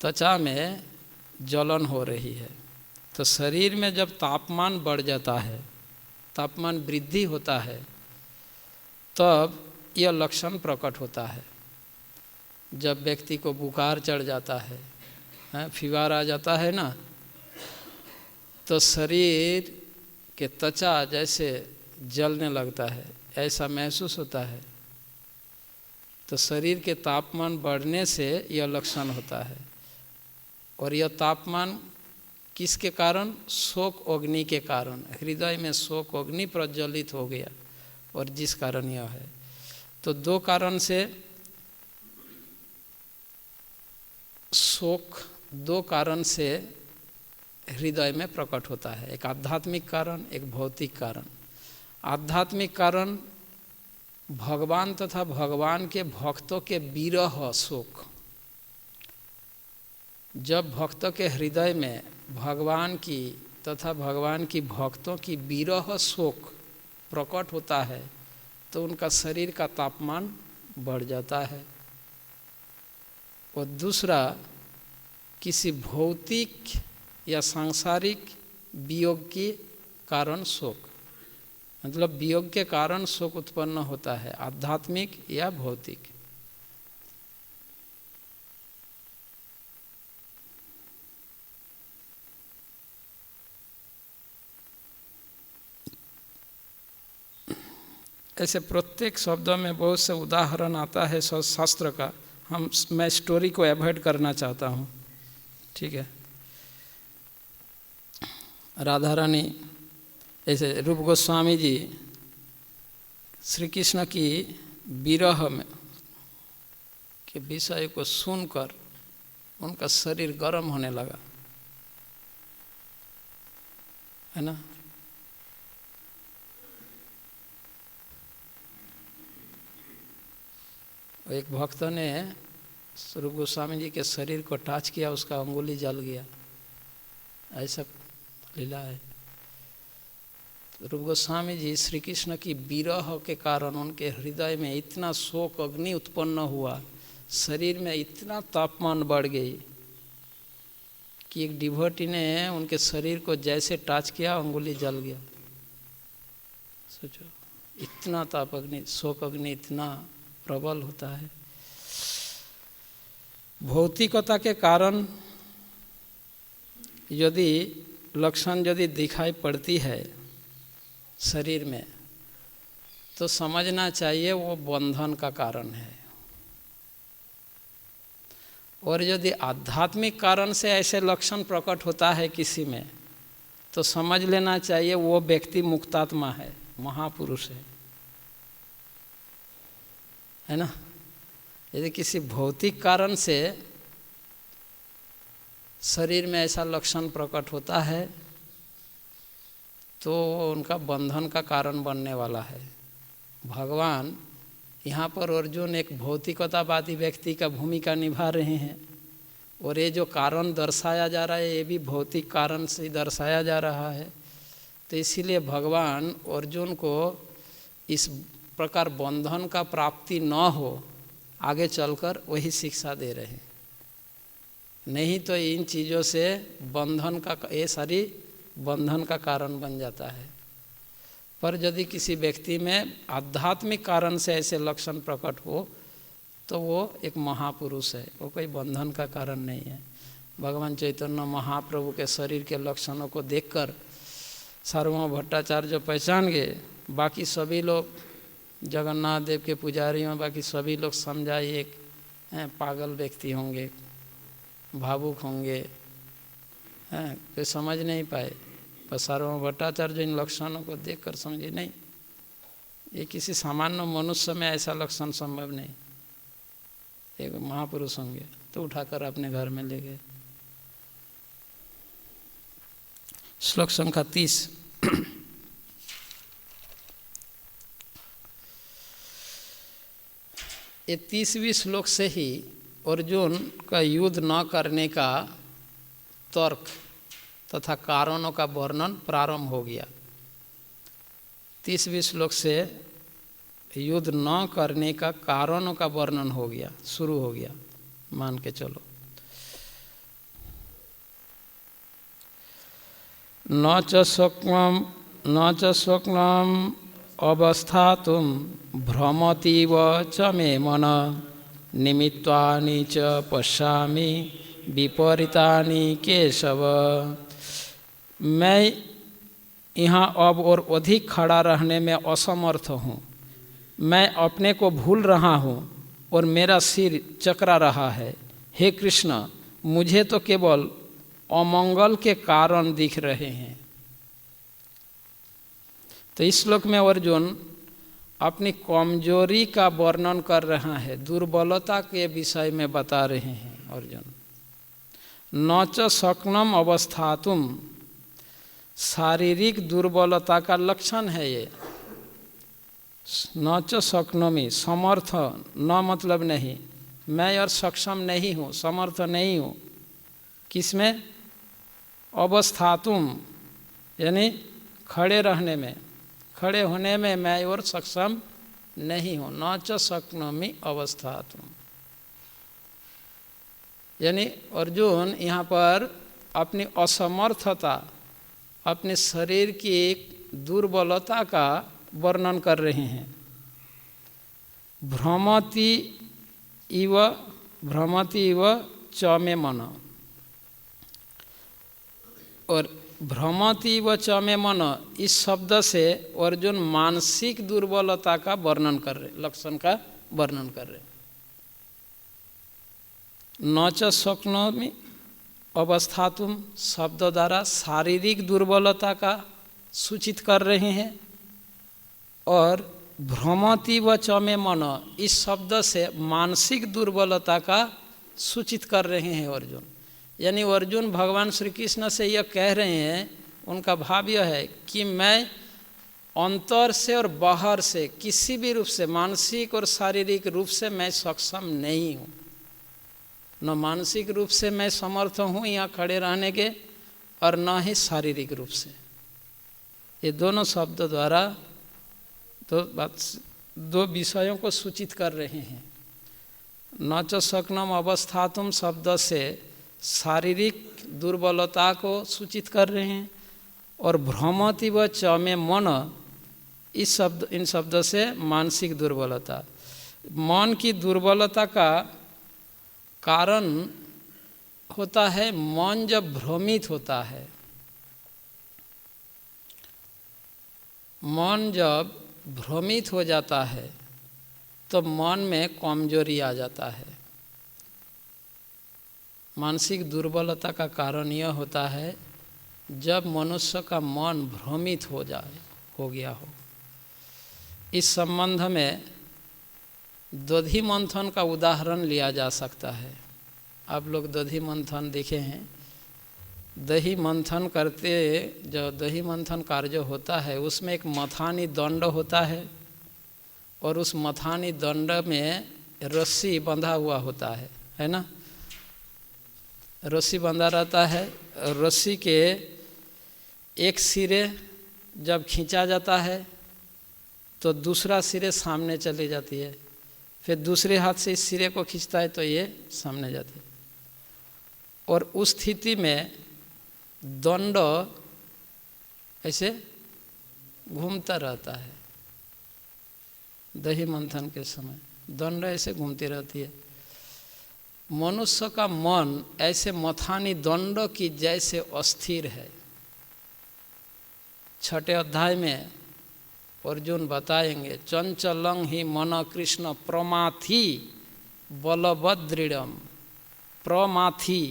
त्वचा में जलन हो रही है। तो शरीर में जब तापमान बढ़ जाता है, तापमान वृद्धि होता है, तब यह लक्षण प्रकट होता है। जब व्यक्ति को बुखार चढ़ जाता है, फीवर आ जाता है ना, तो शरीर के त्वचा जैसे जलने लगता है, ऐसा महसूस होता है। तो शरीर के तापमान बढ़ने से यह लक्षण होता है। और यह तापमान किसके कारण? शोक अग्नि के कारण, हृदय में शोक अग्नि प्रज्वलित हो गया, और जिस कारण यह है। तो दो कारण से शोक, दो कारण से हृदय में प्रकट होता है, एक आध्यात्मिक कारण, एक भौतिक कारण। आध्यात्मिक कारण भगवान तथा भगवान के भक्तों के विरह शोक। जब भक्तों के हृदय में भगवान की तथा भगवान की भक्तों की विरह शोक प्रकट होता है, तो उनका शरीर का तापमान बढ़ जाता है। और दूसरा, किसी भौतिक या सांसारिक वियोग के कारण शोक, मतलब वियोग के कारण शोक उत्पन्न होता है, आध्यात्मिक या भौतिक। ऐसे प्रत्येक शब्दों में बहुत से उदाहरण आता है शास्त्र का। मैं स्टोरी को अवॉइड करना चाहता हूँ, ठीक है। राधा रानी, ऐसे रूप गोस्वामी जी श्री कृष्ण की विरह में के विषय को सुनकर उनका शरीर गर्म होने लगा, है ना। एक भक्त ने रूप गोस्वामी जी के शरीर को टच किया, उसका अंगुली जल गया, ऐसा लीला है। रूप गोस्वामी जी श्री कृष्ण की विरह के कारण उनके हृदय में इतना शोक अग्नि उत्पन्न हुआ, शरीर में इतना तापमान बढ़ गई कि एक डिवोटी ने उनके शरीर को जैसे टच किया अंगुली जल गया। सोचो, इतना ताप अग्नि, शोक अग्नि इतना प्रबल होता है। भौतिकता के कारण यदि लक्षण यदि दिखाई पड़ती है शरीर में, तो समझना चाहिए वो बंधन का कारण है। और यदि आध्यात्मिक कारण से ऐसे लक्षण प्रकट होता है किसी में, तो समझ लेना चाहिए वो व्यक्ति मुक्तात्मा है, महापुरुष है ना। यदि किसी भौतिक कारण से शरीर में ऐसा लक्षण प्रकट होता है, तो उनका बंधन का कारण बनने वाला है। भगवान यहाँ पर अर्जुन एक भौतिकतावादी व्यक्ति का भूमिका निभा रहे हैं, और ये जो कारण दर्शाया जा रहा है ये भी भौतिक कारण से दर्शाया जा रहा है। तो इसीलिए भगवान अर्जुन को इस प्रकार बंधन का प्राप्ति न हो, आगे चलकर वही शिक्षा दे रहे हैं। नहीं तो इन चीज़ों से बंधन का, ये सारी बंधन का कारण बन जाता है। पर यदि किसी व्यक्ति में आध्यात्मिक कारण से ऐसे लक्षण प्रकट हो, तो वो एक महापुरुष है, वो कोई बंधन का कारण नहीं है। भगवान चैतन्य महाप्रभु के शरीर के लक्षणों को देखकर सार्वभौम भट्टाचार्य पहचान गए। बाकी सभी लोग, जगन्नाथ देव के पुजारियों, बाकी सभी लोग समझा एक पागल व्यक्ति होंगे, भावुक होंगे, कोई समझ नहीं पाए। पर सार्वभौम भट्टाचार्य इन लक्षणों को देखकर समझे नहीं, ये किसी सामान्य मनुष्य में ऐसा लक्षण संभव नहीं, एक महापुरुष होंगे। तो उठाकर अपने घर में ले गए। श्लोक संख्या 30। ये 30वीं श्लोक से ही अर्जुन का युद्ध न करने का तर्क तथा कारणों का वर्णन प्रारंभ हो गया। 30वीं श्लोक से युद्ध न करने का कारणों का वर्णन हो गया, शुरू हो गया, मान के चलो। न च स्वप्नम अवस्थातुं भ्रमतीव च मे मन निमित्तानि च पश्यामि विपरीतानि केशव। मैं यहाँ अब और अधिक खड़ा रहने में असमर्थ हूँ। मैं अपने को भूल रहा हूँ और मेरा सिर चकरा रहा है। हे कृष्ण, मुझे तो केवल अमंगल के कारण दिख रहे हैं। तो इस श्लोक में अर्जुन अपनी कमजोरी का वर्णन कर रहा है, दुर्बलता के विषय में बता रहे हैं अर्जुन। न च शक्नम अवस्थातुम, शारीरिक दुर्बलता का लक्षण है ये। न च शक्नोमि, समर्थ, न मतलब नहीं, मैं और सक्षम नहीं हूँ, समर्थ नहीं हूँ। किसमें? अवस्थातुम, यानी खड़े रहने में, खड़े होने में मैं और सक्षम नहीं हूँ। न च शक्नोमि अवस्थातुम, यानी अर्जुन यहाँ पर अपनी असमर्थता, अपने शरीर की एक दुर्बलता का वर्णन कर रहे हैं। भ्रमति इव च मे मन, और भ्रमति व च मे मन, इस शब्द से अर्जुन मानसिक दुर्बलता का वर्णन कर रहे, लक्षण का वर्णन कर रहे। न च शक्नोमि अवस्थातुम शब्द द्वारा शारीरिक दुर्बलता का सूचित कर रहे हैं, और भ्रमति व च मे मन, इस शब्द से मानसिक दुर्बलता का सूचित कर रहे हैं अर्जुन। यानी अर्जुन भगवान श्री कृष्ण से यह कह रहे हैं, उनका भाव यह है कि मैं अंतर से और बाहर से किसी भी रूप से, मानसिक और शारीरिक रूप से मैं सक्षम नहीं हूँ। न मानसिक रूप से मैं समर्थ हूँ यहाँ खड़े रहने के, और न ही शारीरिक रूप से। ये दोनों शब्द द्वारा दो विषयों को सूचित कर रहे हैं। न च शक्नम अवस्थातुम शब्द से शारीरिक दुर्बलता को सूचित कर रहे हैं, और भ्रमति व च में मन, इन शब्द से मानसिक दुर्बलता। मन की दुर्बलता का कारण होता है मन जब भ्रमित होता है। मन जब भ्रमित हो जाता है तो मन में कमजोरी आ जाता है। मानसिक दुर्बलता का कारण यह होता है जब मनुष्य का मन भ्रमित हो गया हो। इस संबंध में दधि मंथन का उदाहरण लिया जा सकता है। आप लोग दधि मंथन देखे हैं। दही मंथन करते, जो दही मंथन कार्य होता है उसमें एक मथानी दंड होता है, और उस मथानी दंड में रस्सी बंधा हुआ होता है ना। रस्सी बंधा रहता है। रस्सी के एक सिरे जब खींचा जाता है तो दूसरा सिरे सामने चली जाती है, फिर दूसरे हाथ से इस सिरे को खींचता है तो ये सामने जाती है, और उस स्थिति में दंड ऐसे घूमता रहता है। दही मंथन के समय दंड ऐसे घूमती रहती है। मनुष्य का मन ऐसे मथानी दंड की जैसे अस्थिर है। 6ठे अध्याय में अर्जुन बताएंगे, चंचलं ही मन कृष्ण प्रमाथि बलवदृढ़म। प्रमाथि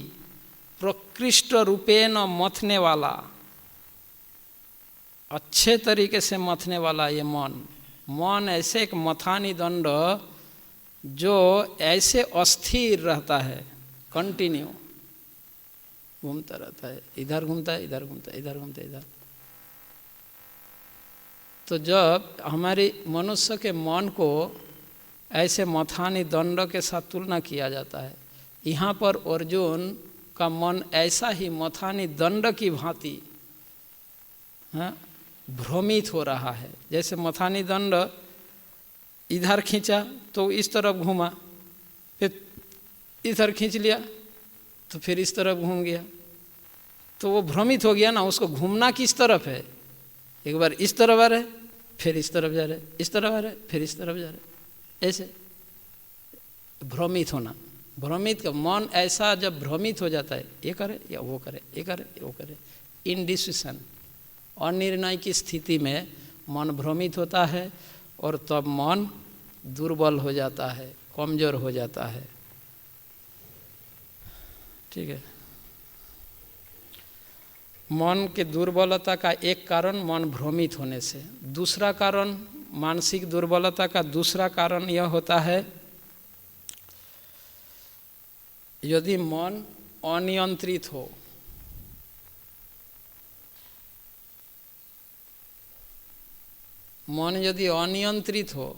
प्रकृष्ट रूपेण मथने वाला, अच्छे तरीके से मथने वाला ये मन ऐसे एक मथानी दंड जो ऐसे अस्थिर रहता है, कंटिन्यू घूमता रहता है, इधर घूमता है, इधर घूमता है, इधर घूमता है, इधर। तो जब हमारे मनुष्य के मन को ऐसे मथानी दंड के साथ तुलना किया जाता है, यहाँ पर अर्जुन का मन ऐसा ही मथानी दंड की भांति भ्रमित हो रहा है। जैसे मथानी दंड इधर खींचा तो इस तरफ घूमा, फिर इधर खींच लिया तो फिर इस तरफ घूम गया, तो वो भ्रमित हो गया ना। उसको घूमना किस तरफ है, एक बार इस तरफ आ रहे, फिर इस तरफ जा रहे, इस तरफ आ रहे, फिर इस तरफ जा रहे, ऐसे भ्रमित होना। भ्रमित का मन ऐसा जब भ्रमित हो जाता है, ये करे या वो करे, ये करे या वो करे, इनडिसिशन, अनिर्णय की स्थिति में मन भ्रमित होता है, और तब मन दुर्बल हो जाता है, कमजोर हो जाता है। ठीक है। मन के दुर्बलता का एक कारण मन भ्रमित होने से, दूसरा कारण, मानसिक दुर्बलता का दूसरा कारण यह होता है यदि मन अनियंत्रित हो। मन यदि अनियंत्रित हो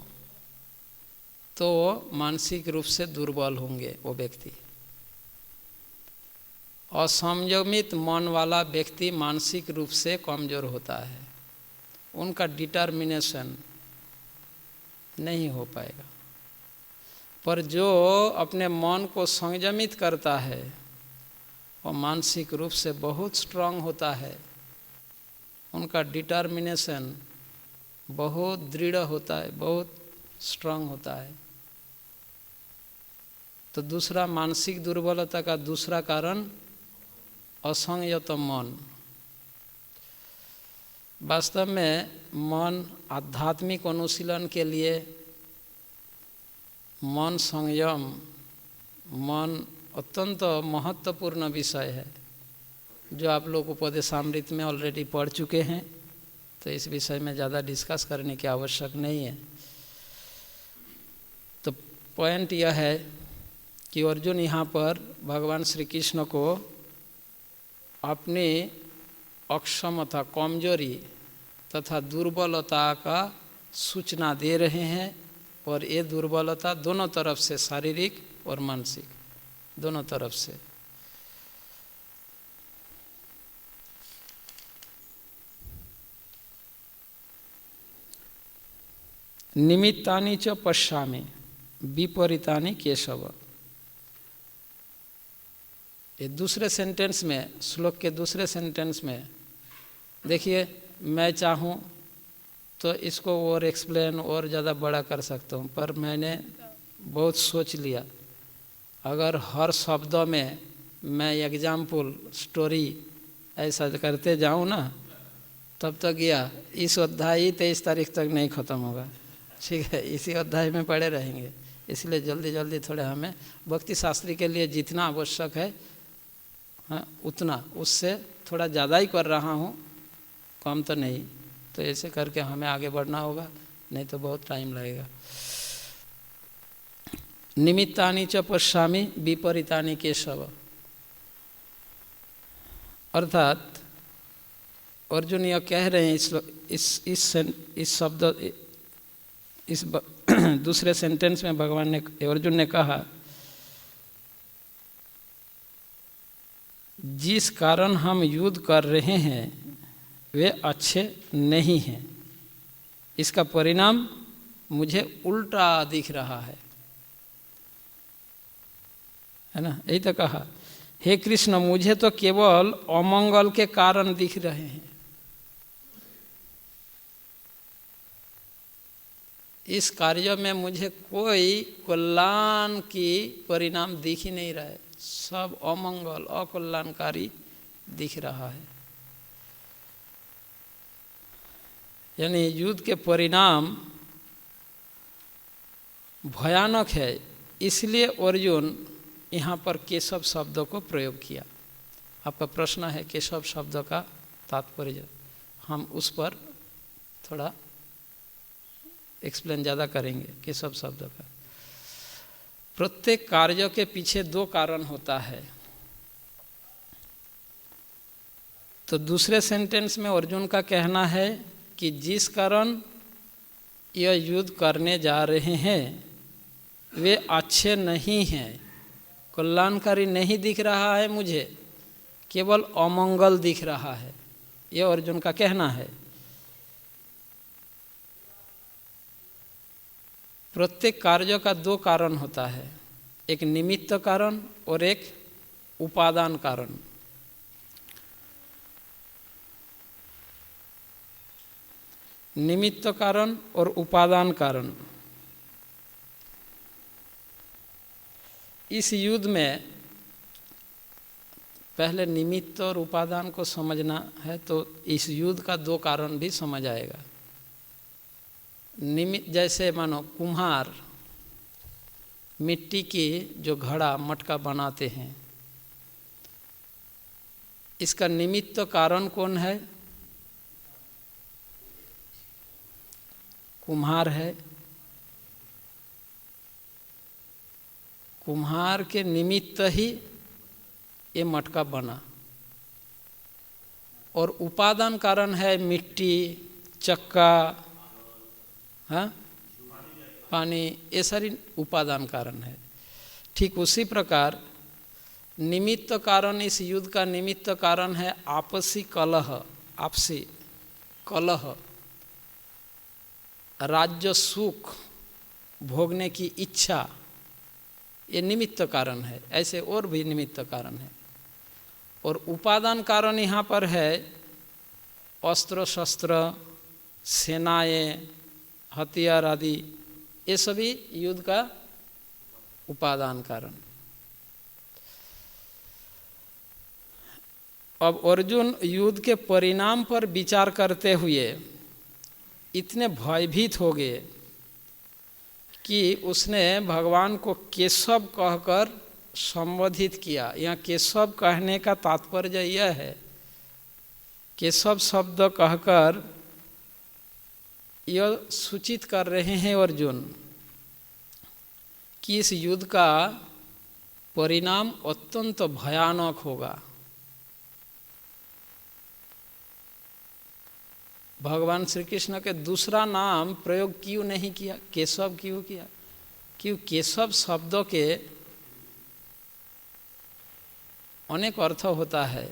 तो मानसिक रूप से दुर्बल होंगे वो व्यक्ति। असंयमित मन वाला व्यक्ति मानसिक रूप से कमजोर होता है, उनका डिटर्मिनेशन नहीं हो पाएगा। पर जो अपने मन को संयमित करता है वो मानसिक रूप से बहुत स्ट्रांग होता है, उनका डिटर्मिनेशन बहुत दृढ़ होता है, बहुत स्ट्रांग होता है। तो दूसरा मानसिक दुर्बलता का दूसरा कारण असंयत मन। वास्तव में मन आध्यात्मिक अनुशीलन के लिए मन संयम, मन अत्यंत महत्वपूर्ण विषय है, जो आप लोग उपदेशामृत में ऑलरेडी पढ़ चुके हैं, तो इस विषय में ज़्यादा डिस्कस करने की आवश्यक नहीं है। तो पॉइंट यह है कि अर्जुन यहाँ पर भगवान श्री कृष्ण को अपनी अक्षमता, कमजोरी तथा दुर्बलता का सूचना दे रहे हैं, और ये दुर्बलता दोनों तरफ से, शारीरिक और मानसिक। दोनों तरफ से। निमित्तानि च पश्यामि विपरीतानि केशव। ये दूसरे सेंटेंस में, श्लोक के दूसरे सेंटेंस में देखिए, मैं चाहूँ तो इसको और एक्सप्लेन और ज़्यादा बड़ा कर सकता हूँ, पर मैंने बहुत सोच लिया, अगर हर शब्दों में मैं एग्जाम्पल स्टोरी ऐसा करते जाऊँ ना, तब तक यह इस अध्याय 23 तारीख तक नहीं ख़त्म होगा। ठीक है, इसी अध्याय में पढ़े रहेंगे। इसलिए जल्दी जल्दी थोड़े हमें भक्ति शास्त्री के लिए जितना आवश्यक है, हाँ, उतना, उससे थोड़ा ज़्यादा ही कर रहा हूँ, कम तो नहीं। तो ऐसे करके हमें आगे बढ़ना होगा, नहीं तो बहुत टाइम लगेगा। निमित्तानि च पश्यामि विपरीतानि केशव, अर्थात अर्जुन यह कह रहे हैं इस शब्द, इस दूसरे सेंटेंस में भगवान ने, अर्जुन ने कहा, जिस कारण हम युद्ध कर रहे हैं वे अच्छे नहीं हैं, इसका परिणाम मुझे उल्टा दिख रहा है ना। यही तो कहा, हे कृष्ण, मुझे तो केवल अमंगल के कारण दिख रहे हैं, इस कार्य में मुझे कोई कल्याण की परिणाम दिख ही नहीं रहा है, सब अमंगल अकल्याणकारी दिख रहा है। यानी युद्ध के परिणाम भयानक है, इसलिए अर्जुन यहाँ पर केशव शब्द को प्रयोग किया। आपका प्रश्न है केशव शब्द का तात्पर्य, हम उस पर थोड़ा एक्सप्लेन ज़्यादा करेंगे। केशव शब्द का, प्रत्येक कार्य के पीछे दो कारण होता है। तो दूसरे सेंटेंस में अर्जुन का कहना है कि जिस कारण यह युद्ध करने जा रहे हैं वे अच्छे नहीं हैं, कल्याणकारी नहीं दिख रहा है मुझे, केवल अमंगल दिख रहा है, यह अर्जुन का कहना है। प्रत्येक कार्य का दो कारण होता है, एक निमित्त कारण और एक उपादान कारण। निमित्त कारण और उपादान कारण। इस युद्ध में पहले निमित्त और उपादान को समझना है, तो इस युद्ध का दो कारण भी समझ आएगा। निमित्त, जैसे मानो कुम्हार मिट्टी की जो घड़ा मटका बनाते हैं, इसका निमित्त कारण कौन है? कुम्हार है। कुम्हार के निमित्त ही ये मटका बना, और उपादान कारण है मिट्टी, चक्का, हाँ, पानी, ये सारी उपादान कारण है। ठीक उसी प्रकार निमित्त कारण, इस युद्ध का निमित्त कारण है आपसी कलह, आपसी कलह, राज्य सुख भोगने की इच्छा, ये निमित्त कारण है। ऐसे और भी निमित्त कारण है। और उपादान कारण यहाँ पर है अस्त्र शस्त्र, सेनाएं, हथियार आदि, ये सभी युद्ध का उपादान कारण। अब अर्जुन युद्ध के परिणाम पर विचार करते हुए इतने भयभीत हो गए कि उसने भगवान को केशव कहकर संबोधित किया। यहाँ केशव कहने का तात्पर्य यह है, केशव शब्द कहकर यह सूचित कर रहे हैं अर्जुन कि इस युद्ध का परिणाम अत्यंत भयानक होगा। भगवान श्री कृष्ण के दूसरा नाम प्रयोग क्यों नहीं किया, केशव क्यों किया? क्यों केशव शब्द के अनेक अर्थ होता है।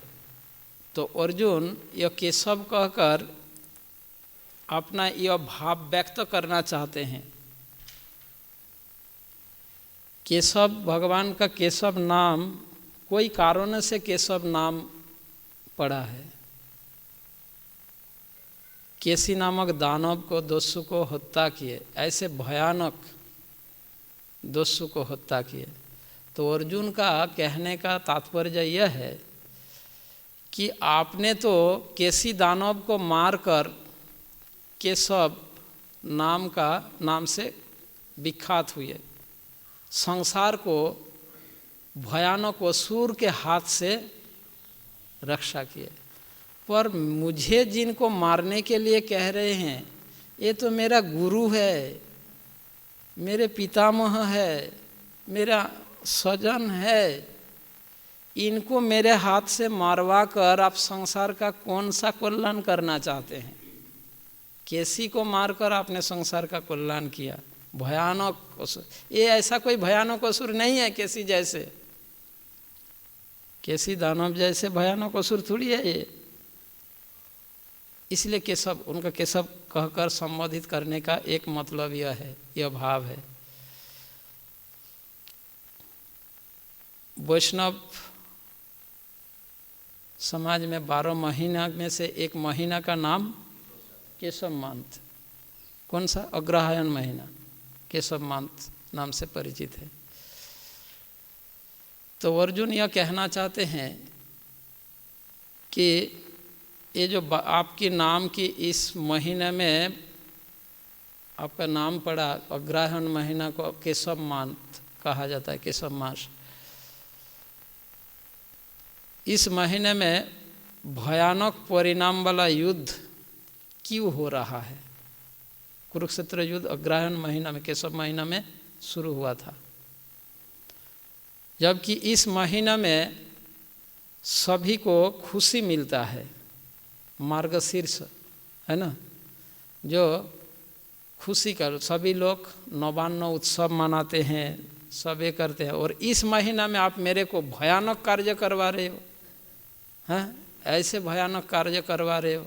तो अर्जुन यह केशव कहकर अपना यह भाव व्यक्त करना चाहते हैं। केशव, भगवान का केशव नाम कोई कारण से केशव नाम पड़ा है। केसी नामक दानव को दस्यु को हत्या किए, ऐसे भयानक दस्यु को हत्या किए। तो अर्जुन का कहने का तात्पर्य यह है कि आपने तो केसी दानव को मारकर केशव नाम से विख्यात हुए, संसार को भयानक असुर के हाथ से रक्षा किए। पर मुझे जिनको मारने के लिए कह रहे हैं, ये तो मेरा गुरु है, मेरे पितामह है, मेरा स्वजन है, इनको मेरे हाथ से मारवा कर आप संसार का कौन सा कल्याण करना चाहते हैं? केसी को मारकर आपने संसार का कल्याण किया। भयानक असुर, ये ऐसा कोई भयानक असुर नहीं है केसी जैसे, केसी दानव जैसे भयानक असुर थोड़ी है ये। इसलिए केशव, उनका केशव कहकर संबोधित करने का एक मतलब यह है, यह भाव है। वैष्णव समाज में 12 महीना में से एक महीना का नाम केशव मंथ। कौन सा? अग्रहायण महीना केशव मंथ नाम से परिचित है। तो अर्जुन यह कहना चाहते हैं कि ये जो आपके नाम की इस महीने में आपका नाम पड़ा, अग्रहायण महीना को केशव मंथ कहा जाता है, केशव मास। इस महीने में भयानक परिणाम वाला युद्ध क्यों हो रहा है? कुरुक्षेत्र युद्ध अग्रहायण महीना में, केशव महीना में शुरू हुआ था, जबकि इस महीना में सभी को खुशी मिलता है। मार्गशीर्ष है ना, जो खुशी का, सभी लोग नवान्न उत्सव मनाते हैं, सब ये करते हैं। और इस महीना में आप मेरे को भयानक कार्य करवा रहे हो, हैं? ऐसे भयानक कार्य करवा रहे हो,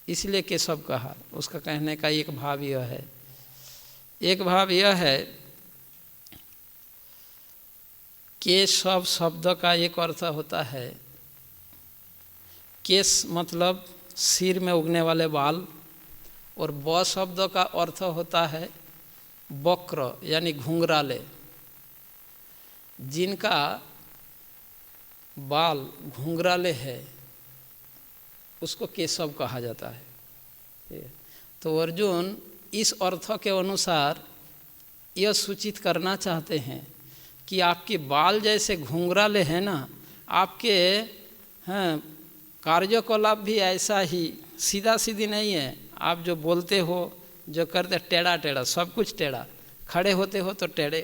इसलिए केशव कहा। उसका कहने का एक भाव यह है। एक भाव यह है, केशव शब्द का एक अर्थ होता है, केश मतलब सिर में उगने वाले बाल, और ब शब्द का अर्थ होता है वक्र यानी घुंघराले। जिनका बाल घुंघराले है उसको केशव कहा जाता है। तो अर्जुन इस अर्थ के अनुसार यह सूचित करना चाहते हैं कि आपके बाल जैसे घुंघराले हैं ना, आपके हैं कार्यकलाप भी ऐसा ही सीधा सीधी नहीं है। आप जो बोलते हो, जो करते, टेढ़ा टेढ़ा, सब कुछ टेढ़ा। खड़े होते हो तो टेढ़े,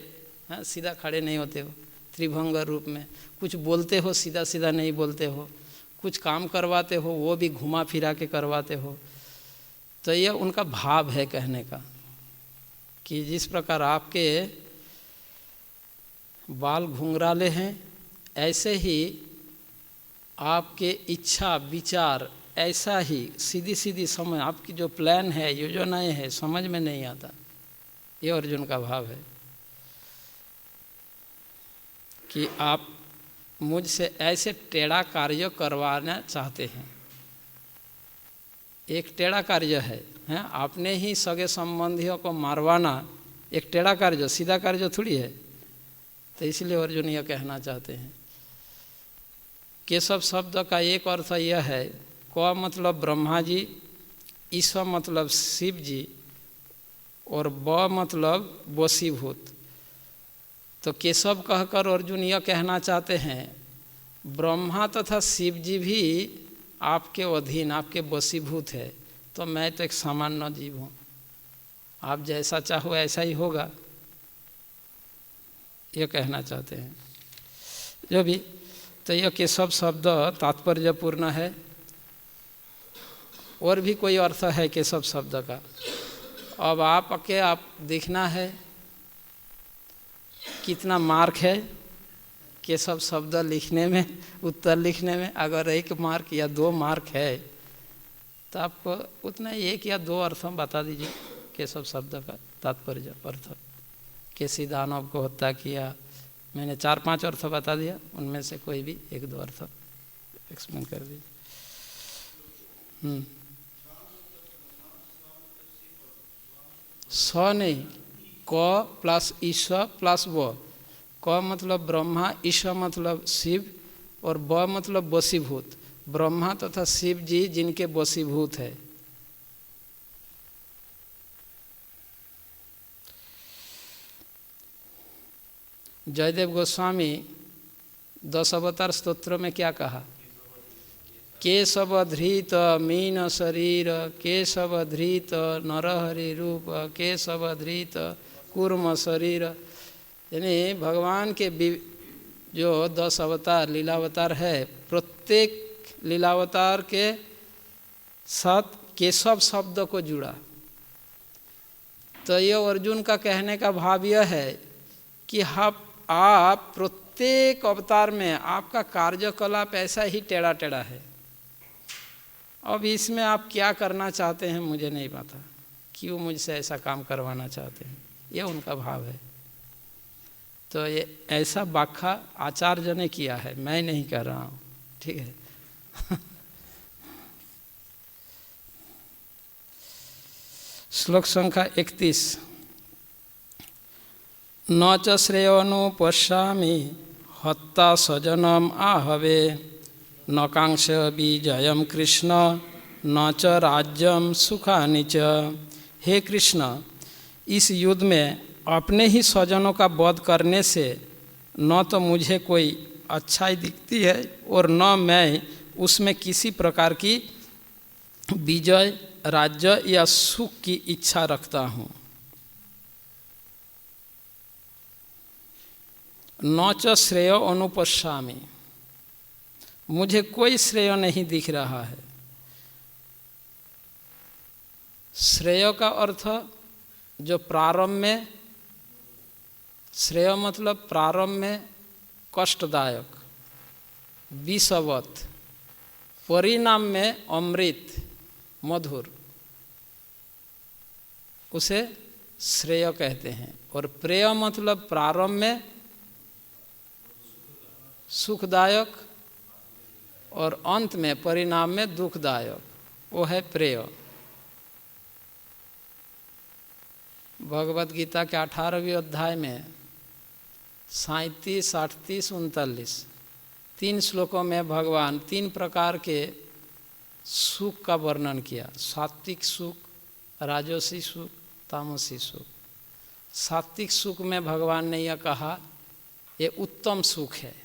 हाँ, सीधा खड़े नहीं होते हो, त्रिभंग रूप में। कुछ बोलते हो सीधा सीधा नहीं बोलते हो, कुछ काम करवाते हो वो भी घुमा फिरा के करवाते हो। तो यह उनका भाव है कहने का कि जिस प्रकार आपके बाल घुंघराले हैं, ऐसे ही आपके इच्छा विचार ऐसा ही सीधी सीधी समझ, आपकी जो प्लान है, योजनाएं है, समझ में नहीं आता। ये अर्जुन का भाव है कि आप मुझसे ऐसे टेढ़ा कार्य करवाना चाहते हैं। एक टेढ़ा कार्य है, आपने ही सगे संबंधियों को मारवाना एक टेढ़ा कार्य, सीधा कार्य थोड़ी है। तो इसलिए अर्जुन यह कहना चाहते हैं। केशव शब्द का एक अर्थ यह है, क मतलब ब्रह्मा जी, ईश्वर मतलब शिव जी, और ब मतलब वशीभूत। तो केशव कहकर अर्जुन यह कहना चाहते हैं, ब्रह्मा तथा शिव जी भी आपके अधीन, आपके वशीभूत है, तो मैं तो एक सामान्य जीव हूँ, आप जैसा चाहो ऐसा ही होगा, यह कहना चाहते हैं। जो भी, तो यह केशव शब्द तात्पर्यपूर्ण है। और भी कोई अर्थ है केशव शब्द का? अब आप देखना है कितना मार्क है, केशव शब्द लिखने में, उत्तर लिखने में अगर 1 मार्क या 2 मार्क है तो आप उतना 1 या 2 अर्थ बता दीजिए केशव शब्द का तात्पर्य अर्थ। कैसी दानव को हत्या किया, मैंने 4-5 अर्थ बता दिया, उनमें से कोई भी 1-2 अर्थ एक्सप्लेन कर दीजिए। स नहीं, क प्लस ईश प्लस व। क मतलब ब्रह्मा, ईश मतलब शिव और ब मतलब वशीभूत। ब्रह्मा तथा शिव जी जिनके वशीभूत है। जयदेव गोस्वामी 10 अवतार स्तोत्र में क्या कहा? केशवधृत मीन शरीर, केशवधृत नरहरि रूप, केशवधृत कूर्म शरीर। यानी भगवान के जो 10 अवतार लीलावतार है, प्रत्येक लीलावतार के साथ केशव शब्द को जुड़ा। तो ये अर्जुन का कहने का भाव यह है कि आप प्रत्येक अवतार में आपका कार्यकलाप ऐसा ही टेढ़ा टेढ़ा है। अब इसमें आप क्या करना चाहते हैं मुझे नहीं पता, क्यों मुझसे ऐसा काम करवाना चाहते हैं, ये उनका भाव है। तो ये ऐसा व्याख्या आचार्य ने किया है, मैं नहीं कर रहा हूँ, ठीक है। श्लोक संख्या 31। न च श्रेयोनुपश्यामि हत्ता स्वजनम आहवे, न कांक्ष विजयम कृष्ण न च राज्यम सुखानि च। हे कृष्ण, इस युद्ध में अपने ही स्वजनों का वध करने से न तो मुझे कोई अच्छाई दिखती है और न मैं उसमें किसी प्रकार की विजय, राज्य या सुख की इच्छा रखता हूँ। न च श्रेय अनुपश्यामि, मुझे कोई श्रेय नहीं दिख रहा है। श्रेय का अर्थ जो प्रारंभ में, श्रेय मतलब प्रारंभ में कष्टदायक, विषवत, परिणाम में अमृत मधुर, उसे श्रेय कहते हैं। और प्रेय मतलब प्रारंभ में सुखदायक और अंत में परिणाम में दुखदायक, वो है प्रेय। भगवत गीता के 18वें अध्याय में 37, 38, 39 3 श्लोकों में भगवान 3 प्रकार के सुख का वर्णन किया। सात्विक सुख, राजसी सुख, तामसी सुख। सात्विक सुख में भगवान ने यह कहा ये उत्तम सुख है।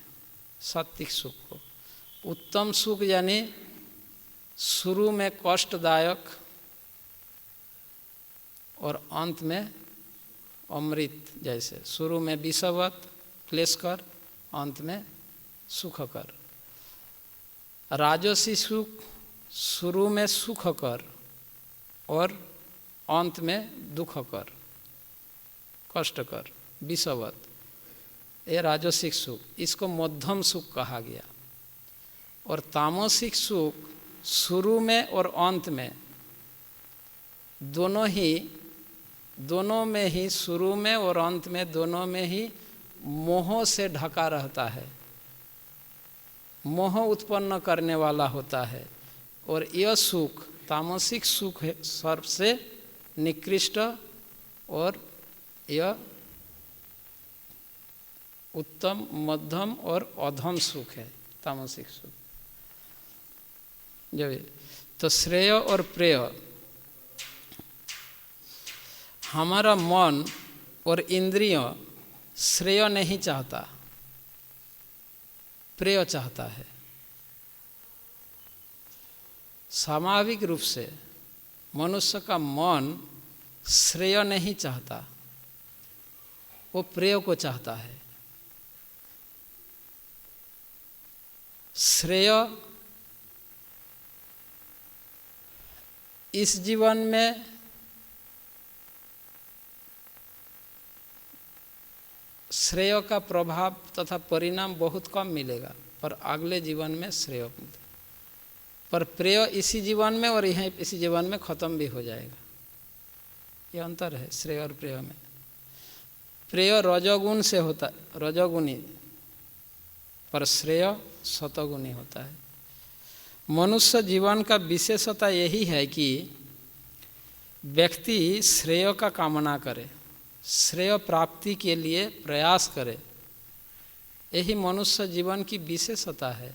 सात्विक सुख को उत्तम सुख यानी शुरू में कष्टदायक और अंत में अमृत जैसे, शुरू में विषवत क्लेशकर, अंत में सुखकर। राजसी सुख शुरू में सुखकर और अंत में दुखकर, कष्टकर, विषवत, ये राजसिक सुख, इसको मध्यम सुख कहा गया। और तामसिक सुख शुरू में और अंत में दोनों में ही शुरू में और अंत में दोनों में ही मोह से ढका रहता है, मोह उत्पन्न करने वाला होता है। और यह सुख तामसिक सुख है, सबसे निकृष्ट, और यह उत्तम, मध्यम और अधम सुख है तामसिक सुख। जब तो श्रेय और प्रेय, हमारा मन और इंद्रिय श्रेय नहीं चाहता, प्रेय चाहता है। स्वाभाविक रूप से मनुष्य का मन श्रेय नहीं चाहता, वो प्रेय को चाहता है। श्रेय इस जीवन में श्रेय का प्रभाव तथा परिणाम बहुत कम मिलेगा, पर अगले जीवन में श्रेय मिलेगा। पर प्रेय इसी जीवन में और यहीं इसी जीवन में खत्म भी हो जाएगा। ये अंतर है श्रेय और प्रेय में। प्रेय रजोगुण से होता, रजोगुणी, पर श्रेय सतोगुणी होता है। मनुष्य जीवन का विशेषता यही है कि व्यक्ति श्रेय का कामना करे, श्रेय प्राप्ति के लिए प्रयास करे। यही मनुष्य जीवन की विशेषता है,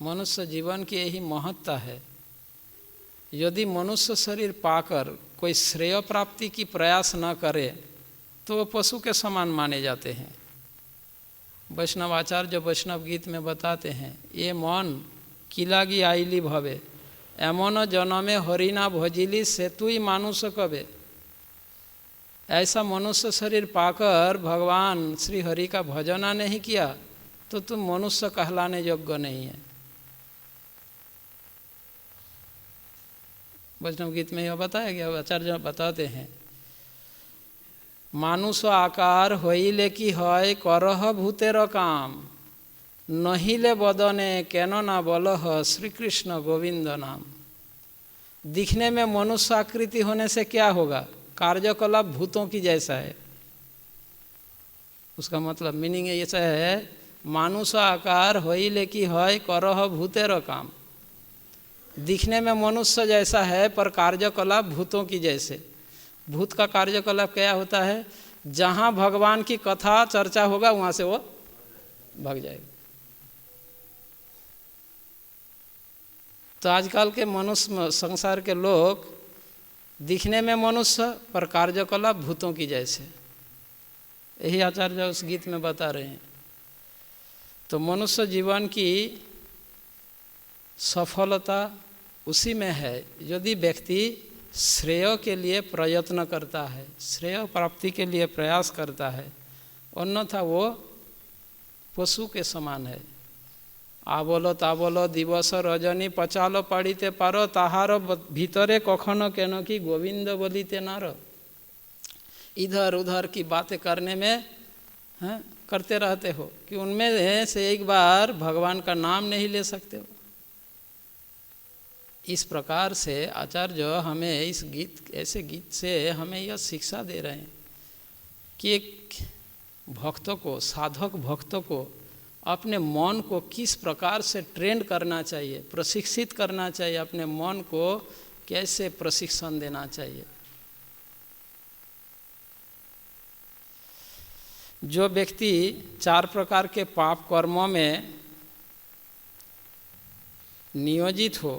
मनुष्य जीवन की यही महत्ता है। यदि मनुष्य शरीर पाकर कोई श्रेय प्राप्ति की प्रयास न करे तो वो पशु के समान माने जाते हैं। वैष्णव आचार्य जो वैष्णव गीत में बताते हैं, ये मन किलागी आईली भवे, एमन जनमे हरिना भजिली सेतुई मानुष कबे। ऐसा मनुष्य शरीर पाकर भगवान श्री हरि का भजना नहीं किया तो तुम मनुष्य कहलाने योग्य नहीं है। वैष्णव गीत में यह बताया गया, आचार्य बताते हैं, मानुष आकार होइले कि हय करह भूतेर काम, नहिले बदने केन ना बलह श्री कृष्ण गोविंद नाम। दिखने में मनुष्य आकृति होने से क्या होगा, कार्यकलाप भूतों की जैसा है। उसका मतलब मीनिंग ऐसा है, मानुष आकार होइले कि हय करह भूतेर काम। दिखने में मनुष्य जैसा है पर कार्यकलाप भूतों की जैसे। भूत का कार्यकलाप क्या होता है, जहाँ भगवान की कथा चर्चा होगा वहाँ से वो भाग जाएगा। तो आजकल के मनुष्य संसार के लोग दिखने में मनुष्य पर कार्यकलाप भूतों की जैसे। यही आचार्य उस गीत में बता रहे हैं। तो मनुष्य जीवन की सफलता उसी में है यदि व्यक्ति श्रेय के लिए प्रयत्न करता है, श्रेय प्राप्ति के लिए प्रयास करता है, अन्यथा वो पशु के समान है। आबलो ताबलो दिवस रजनी पचालो पड़ीते पारो, ताहार भीतरे कखनो केनो की गोविंद बोलीते नारो। इधर उधर की बातें करने में करते रहते हो कि उनमें से एक बार भगवान का नाम नहीं ले सकते हो। इस प्रकार से आचार्य हमें इस गीत, ऐसे गीत से हमें यह शिक्षा दे रहे हैं कि एक भक्तों को, साधक भक्तों को अपने मन को किस प्रकार से ट्रेन करना चाहिए, प्रशिक्षित करना चाहिए, अपने मन को कैसे प्रशिक्षण देना चाहिए। जो व्यक्ति 4 प्रकार के पाप कर्मों में नियोजित हो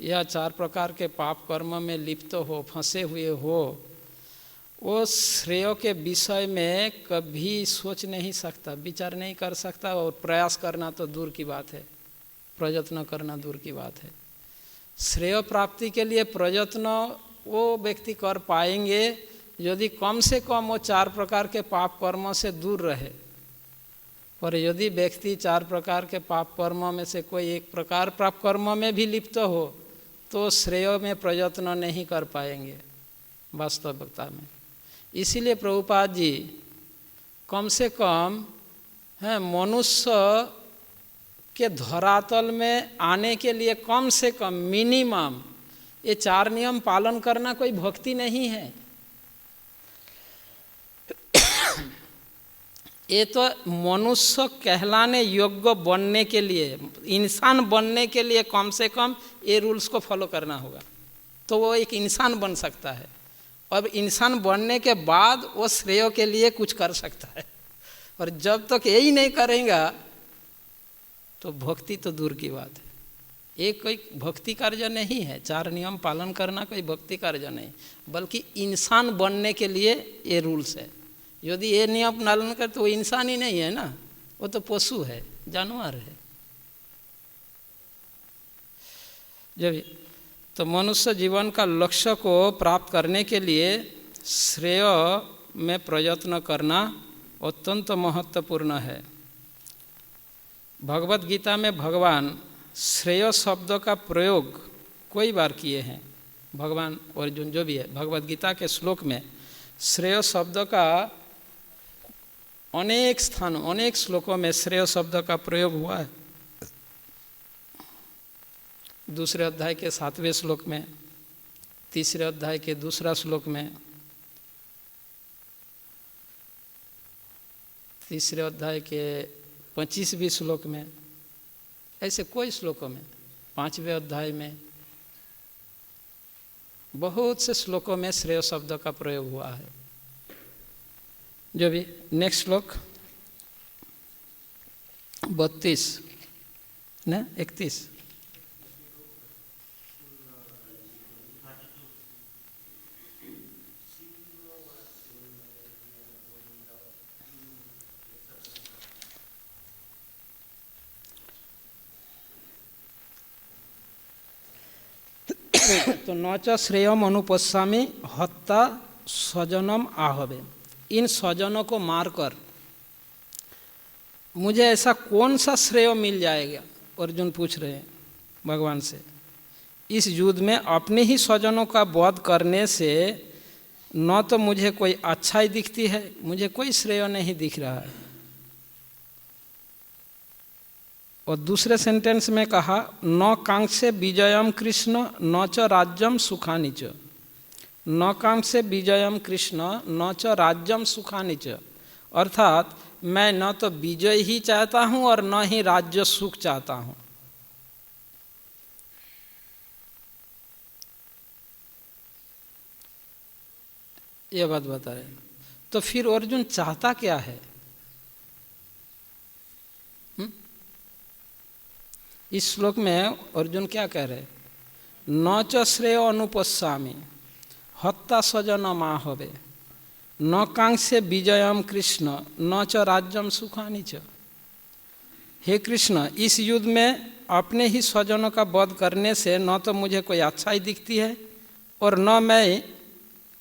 या 4 प्रकार के पाप कर्म में लिप्त हो, फंसे हुए हो, वो श्रेय के विषय में कभी सोच नहीं सकता, विचार नहीं कर सकता, और प्रयास करना तो दूर की बात है, प्रयत्न करना दूर की बात है। श्रेय प्राप्ति के लिए प्रयत्न वो व्यक्ति कर पाएंगे यदि कम से कम वो 4 प्रकार के पाप कर्मों से दूर रहे। पर यदि व्यक्ति 4 प्रकार के पाप कर्मों में से कोई एक प्रकार पाप कर्म में भी लिप्त हो तो श्रेय में प्रयत्न नहीं कर पाएंगे वास्तविकता में। इसीलिए प्रभुपाद जी कम से कम मनुष्य के धरातल में आने के लिए कम से कम मिनिमम ये 4 नियम पालन करना कोई भक्ति नहीं है। ये तो मनुष्य कहलाने योग्य बनने के लिए, इंसान बनने के लिए कम से कम ये रूल्स को फॉलो करना होगा तो वो एक इंसान बन सकता है। और इंसान बनने के बाद वो श्रेय के लिए कुछ कर सकता है। और जब तक यही नहीं करेगा तो भक्ति तो दूर की बात है। ये कोई भक्ति कार्य नहीं है, 4 नियम पालन करना कोई भक्ति कार्य नहीं, बल्कि इंसान बनने के लिए ये रूल्स है। यदि ये नियम पालन कर तो वो इंसान ही नहीं है ना, वो तो पशु है, जानवर है। जब तो मनुष्य जीवन का लक्ष्य को प्राप्त करने के लिए श्रेय में प्रयत्न करना अत्यंत महत्वपूर्ण है। भगवत गीता में भगवान श्रेय शब्द का प्रयोग कई बार किए हैं। भगवान अर्जुन जो भी है, भगवत गीता के श्लोक में श्रेय शब्द का अनेक स्थानों, अनेक श्लोकों में श्रेय शब्द का प्रयोग हुआ है। दूसरे अध्याय के 7वें श्लोक में, तीसरे अध्याय के दूसरा श्लोक में, तीसरे अध्याय के 25वें श्लोक में, ऐसे कोई श्लोकों में, 5वें अध्याय में, बहुत से श्लोकों में श्रेय शब्द का प्रयोग हुआ है। जो भी नेक्स्ट श्लोक 32 न 31, तो न च श्रेयम अनुपश्यामि हत्ता स्वजनम आहवे। इन स्वजनों को मारकर मुझे ऐसा कौन सा श्रेय मिल जाएगा, अर्जुन पूछ रहे हैं भगवान से। इस युद्ध में अपने ही स्वजनों का वध करने से न तो मुझे कोई अच्छाई दिखती है, मुझे कोई श्रेय नहीं दिख रहा है। और दूसरे सेंटेंस में कहा न कांक्षे विजयम कृष्ण न च राज्यम सुखानि च। न कांक्षे विजयम कृष्ण न च राज्यम सुखानि च, अर्थात मैं न तो विजय ही चाहता हूं और न ही राज्य सुख चाहता हूं। ये बात बता रहे। तो फिर अर्जुन चाहता क्या है? इस श्लोक में अर्जुन क्या कह रहे? न च श्रेय अनुपश्यामि हत्ता स्वजनम आहवे न कांक्षे विजयम कृष्ण न च राज्यम सुखानि च। हे कृष्ण, इस युद्ध में अपने ही स्वजनों का वध करने से न तो मुझे कोई अच्छाई दिखती है और न मैं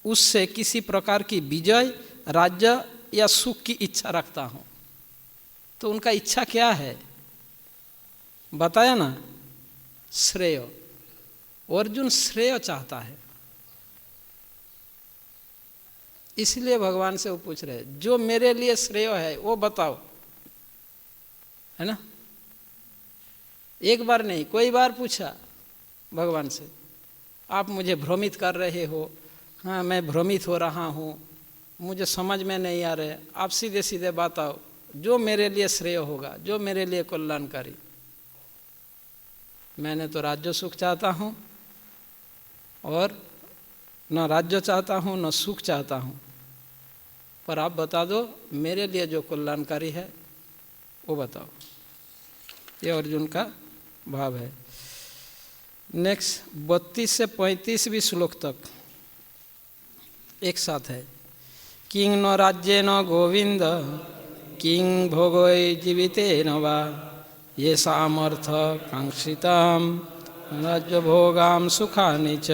उससे किसी प्रकार की विजय, राज्य या सुख की इच्छा रखता हूँ। तो उनका इच्छा क्या है बताया ना, श्रेय। अर्जुन श्रेय चाहता है, इसलिए भगवान से वो पूछ रहे जो मेरे लिए श्रेय है वो बताओ, है ना। एक बार नहीं, कई बार पूछा भगवान से, आप मुझे भ्रमित कर रहे हो। हाँ, मैं भ्रमित हो रहा हूँ, मुझे समझ में नहीं आ रहे, आप सीधे सीधे बताओ जो मेरे लिए श्रेय होगा, जो मेरे लिए कल्याणकारी। मैंने तो राज्य सुख चाहता हूँ और न राज्य चाहता हूँ न सुख चाहता हूँ, पर आप बता दो मेरे लिए जो कल्याणकारी है वो बताओ। ये अर्जुन का भाव है। नेक्स्ट 32 से 35वीं श्लोक तक एक साथ है। किंग न राज्य न गोविंद किंग भोगोय जीवितेन वा ये सामर्थ कांक्षिताम राज्य भोगाम सुखानि च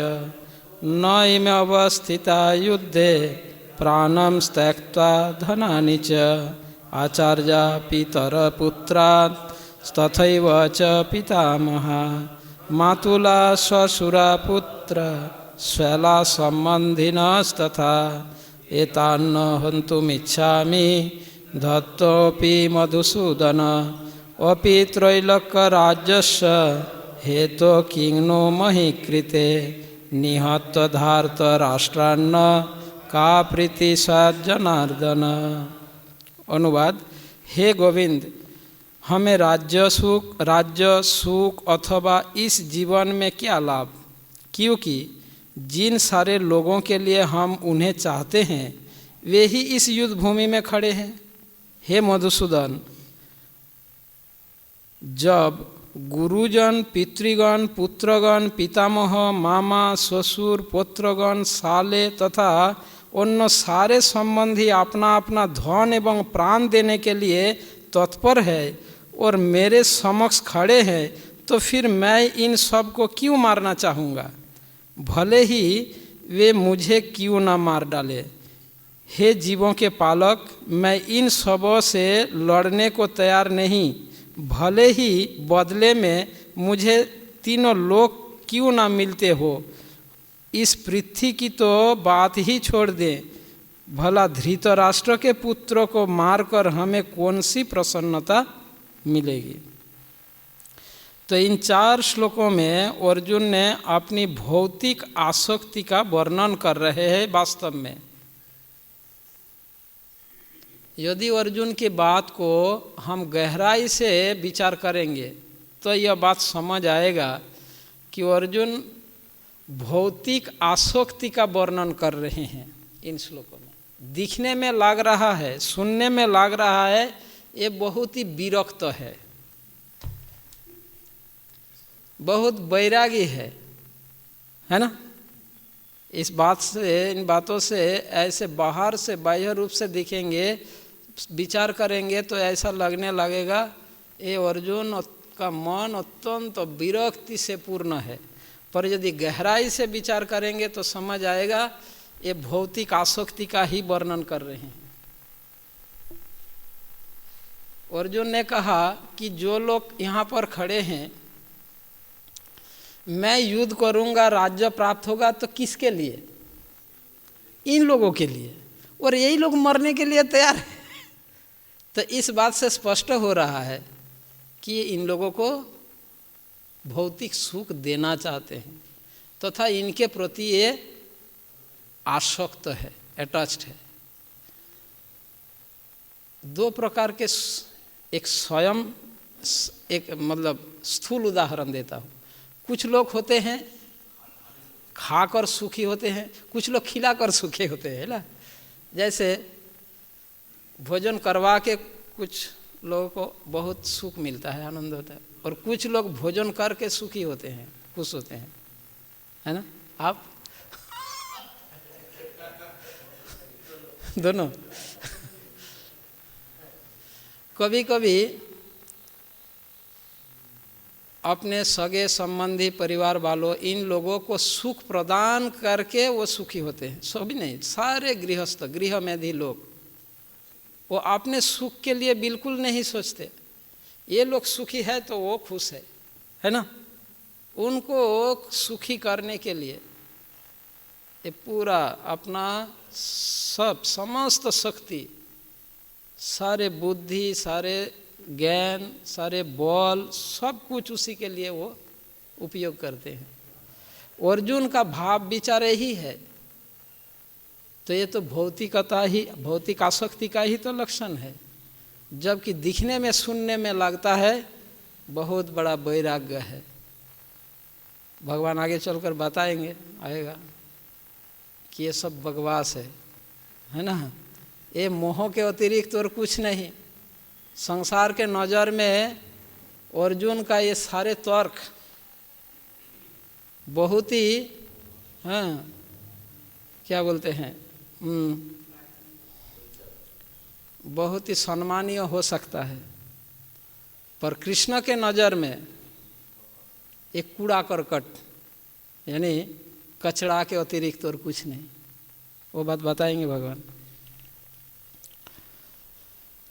न इमे अवस्थिता युद्धे प्राणम त्यक्त्वा धनानि च आचार्या पितर पुत्रा तथैव च पितामहा मातुला श्वशुरा पुत्र स्वला संबंधिनस्तथा एतान्न हन्तुमिच्छामि दत्तोऽपि मधुसूदन अपि त्रैलोक्यराज्यस्य हेतो किंग्नो मही कृते निहत्तधार्त राष्ट्रान्न का प्रीति सज्जनार्दन। अनुवाद, हे गोविंद, हमें राज्य सुख अथवा इस जीवन में क्या लाभ, क्योंकि जिन सारे लोगों के लिए हम उन्हें चाहते हैं वे ही इस युद्ध भूमि में खड़े हैं। हे मधुसूदन, जब गुरुजन, पितृगण, पुत्रगण, पितामह, मामा, ससुर, पुत्रगण, साले तथा अन्य सारे संबंधी अपना अपना धन एवं प्राण देने के लिए तत्पर है और मेरे समक्ष खड़े हैं, तो फिर मैं इन सब को क्यों मारना चाहूँगा, भले ही वे मुझे क्यों ना मार डाले। हे जीवों के पालक, मैं इन सबों से लड़ने को तैयार नहीं, भले ही बदले में मुझे तीनों लोग क्यों ना मिलते हो। इस पृथ्वी की तो बात ही छोड़ दें, भला धृतराष्ट्र के पुत्रों को मारकर हमें कौन सी प्रसन्नता मिलेगी। तो इन 4 श्लोकों में अर्जुन ने अपनी भौतिक आसक्ति का वर्णन कर रहे हैं। वास्तव में यदि अर्जुन की बात को हम गहराई से विचार करेंगे तो यह बात समझ आएगा कि अर्जुन भौतिक आसक्ति का वर्णन कर रहे हैं इन श्लोकों में। दिखने में लग रहा है, सुनने में लग रहा है ये बहुत ही विरक्त है, बहुत वैरागी है ना। इस बात से, इन बातों से ऐसे बाहर से बाह्य रूप से दिखेंगे, विचार करेंगे तो ऐसा लगने लगेगा ये अर्जुन का मन अत्यंत विरक्ति से पूर्ण है। पर यदि गहराई से विचार करेंगे तो समझ आएगा ये भौतिक आसक्ति का ही वर्णन कर रहे हैं। अर्जुन ने कहा कि जो लोग यहाँ पर खड़े हैं, मैं युद्ध करूंगा, राज्य प्राप्त होगा, तो किसके लिए? इन लोगों के लिए, और यही लोग मरने के लिए तैयार है। तो इस बात से स्पष्ट हो रहा है कि इन लोगों को भौतिक सुख देना चाहते हैं तथा इनके प्रति ये आसक्त है, अटैच्ड है। 2 प्रकार के, एक स्वयं, एक मतलब स्थूल उदाहरण देता हूँ। कुछ लोग होते हैं खाकर सुखी होते हैं, कुछ लोग खिलाकर सुखी होते हैं ना। जैसे भोजन करवा के कुछ लोगों को बहुत सुख मिलता है, आनंद होता है, और कुछ लोग भोजन करके सुखी होते हैं, खुश होते हैं, है ना। आप दोनों कभी कभी अपने सगे संबंधी परिवार वालों इन लोगों को सुख प्रदान करके वो सुखी होते हैं। सभी नहीं, सारे गृहस्थ, गृहमेधी लोग वो अपने सुख के लिए बिल्कुल नहीं सोचते। ये लोग सुखी है तो वो खुश है ना। उनको सुखी करने के लिए ये पूरा अपना सब समस्त शक्ति, सारे बुद्धि, सारे ज्ञान, सारे बल, सब कुछ उसी के लिए वो उपयोग करते हैं। अर्जुन का भाव विचार यही है। तो ये तो भौतिकता ही, भौतिक आसक्ति का ही तो लक्षण है। जबकि दिखने में, सुनने में लगता है बहुत बड़ा वैराग्य है। भगवान आगे चलकर बताएंगे, आएगा कि ये सब बकवास है ना। ये मोह के अतिरिक्त और कुछ नहीं। संसार के नज़र में अर्जुन का ये सारे तर्क बहुत ही, क्या बोलते हैं, बहुत ही सम्मानीय हो सकता है, पर कृष्ण के नज़र में एक कूड़ा करकट, यानी कचरा के अतिरिक्त और कुछ नहीं। वो बात बताएंगे भगवान।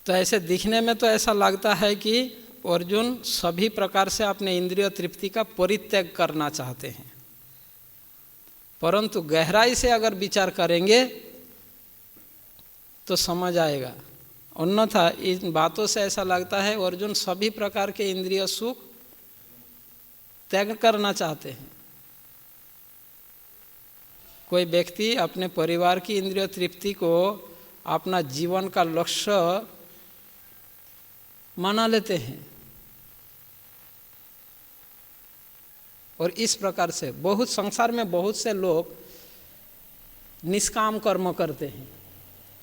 तो ऐसे दिखने में तो ऐसा लगता है कि अर्जुन सभी प्रकार से अपने इंद्रिय तृप्ति का परित्याग करना चाहते हैं, परंतु गहराई से अगर विचार करेंगे तो समझ आएगा। अन्यथा इन बातों से ऐसा लगता है अर्जुन सभी प्रकार के इंद्रिय सुख त्याग करना चाहते हैं। कोई व्यक्ति अपने परिवार की इंद्रिय तृप्ति को अपना जीवन का लक्ष्य माना लेते हैं, और इस प्रकार से बहुत संसार में बहुत से लोग निष्काम कर्म करते हैं,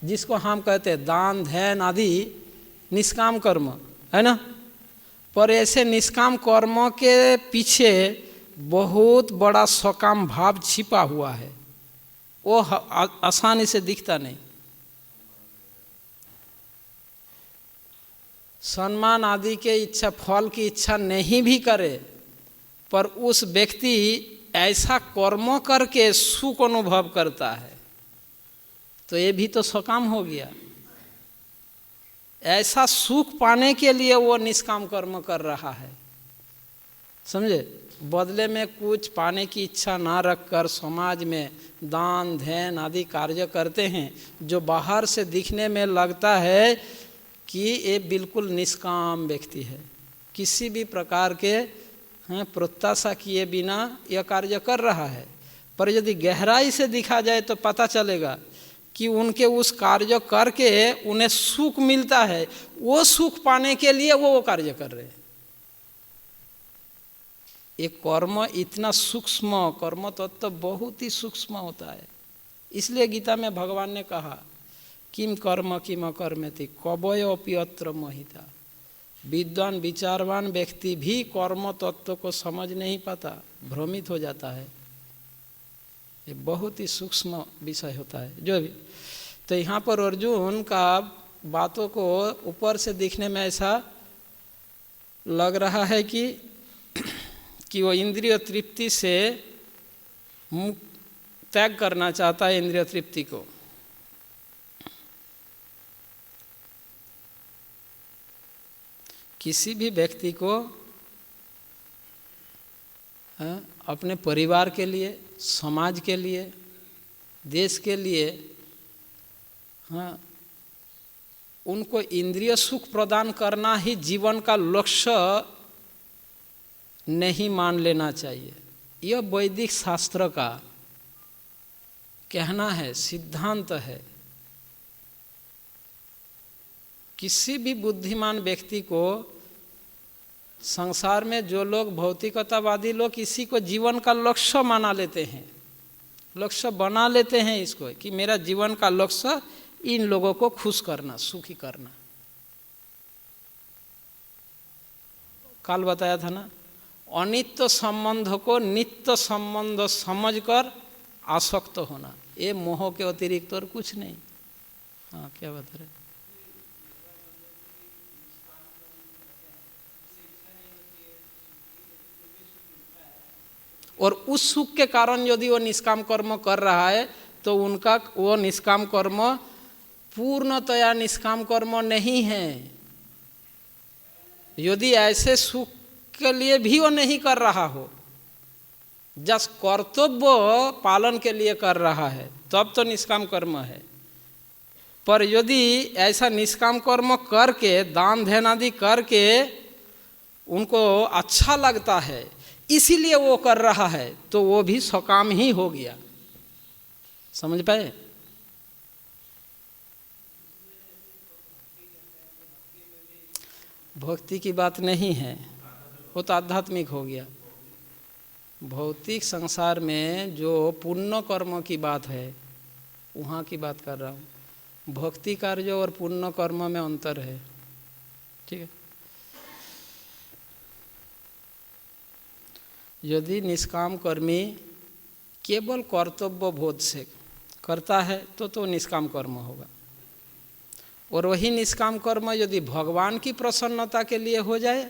जिसको हम कहते हैं दान, ध्यान आदि निष्काम कर्म, है ना। पर ऐसे निष्काम कर्म के पीछे बहुत बड़ा सकाम भाव छिपा हुआ है, वो आसानी से दिखता नहीं। सम्मान आदि के इच्छा, फल की इच्छा नहीं भी करे, पर उस व्यक्ति ऐसा कर्म करके सुख अनुभव करता है, तो ये भी तो सकाम हो गया। ऐसा सुख पाने के लिए वो निष्काम कर्म कर रहा है, समझे। बदले में कुछ पाने की इच्छा ना रखकर समाज में दान ध्यान आदि कार्य करते हैं, जो बाहर से दिखने में लगता है कि ये बिल्कुल निष्काम व्यक्ति है, किसी भी प्रकार के प्रत्याशा किए बिना यह कार्य कर रहा है, पर यदि गहराई से देखा जाए तो पता चलेगा कि उनके उस कार्य करके उन्हें सुख मिलता है, वो सुख पाने के लिए वो कार्य कर रहे हैं। एक कर्म इतना सूक्ष्म, कर्म तत्व बहुत ही सूक्ष्म होता है। इसलिए गीता में भगवान ने कहा किम कर्म किम अकर्मेति कवयोऽपि अत्र मोहिता। विद्वान विचारवान व्यक्ति भी कर्म तत्व को समझ नहीं पाता, भ्रमित हो जाता है। ये बहुत ही सूक्ष्म विषय होता है जो भी। तो यहाँ पर अर्जुन का बातों को ऊपर से दिखने में ऐसा लग रहा है कि वो इंद्रिय तृप्ति से त्याग करना चाहता है, इंद्रिय तृप्ति को। किसी भी व्यक्ति को अपने परिवार के लिए, समाज के लिए, देश के लिए उनको इंद्रिय सुख प्रदान करना ही जीवन का लक्ष्य नहीं मान लेना चाहिए। यह वैदिक शास्त्र का कहना है, सिद्धांत है। किसी भी बुद्धिमान व्यक्ति को संसार में जो लोग भौतिकतावादी लोग इसी को जीवन का लक्ष्य माना लेते हैं, लक्ष्य बना लेते हैं इसको कि मेरा जीवन का लक्ष्य इन लोगों को खुश करना, सुखी करना। कल बताया था ना, अनित्य संबंध को नित्य संबंध समझकर आसक्त होना, ये मोह के अतिरिक्त और कुछ नहीं। हाँ, क्या बता रहे? और उस सुख के कारण यदि वो निष्काम कर्म कर रहा है तो उनका वो निष्काम कर्म पूर्णतया निष्काम कर्म नहीं है। यदि ऐसे सुख के लिए भी वो नहीं कर रहा हो, जस्ट कर्तव्य पालन के लिए कर रहा है, तब तो निष्काम कर्म है। पर यदि ऐसा निष्काम कर्म करके, दान ध्यान आदि करके उनको अच्छा लगता है इसीलिए वो कर रहा है, तो वो भी सकाम ही हो गया। समझ पाए? भक्ति की बात नहीं है, वो तो आध्यात्मिक हो गया। भौतिक संसार में जो पुण्य कर्म की बात है वहाँ की बात कर रहा हूँ। भक्ति कार्य और पुण्य कर्म में अंतर है, ठीक है। यदि निष्काम कर्मी केवल कर्तव्य बोध से करता है तो निष्काम कर्म होगा, और वही निष्काम कर्म यदि भगवान की प्रसन्नता के लिए हो जाए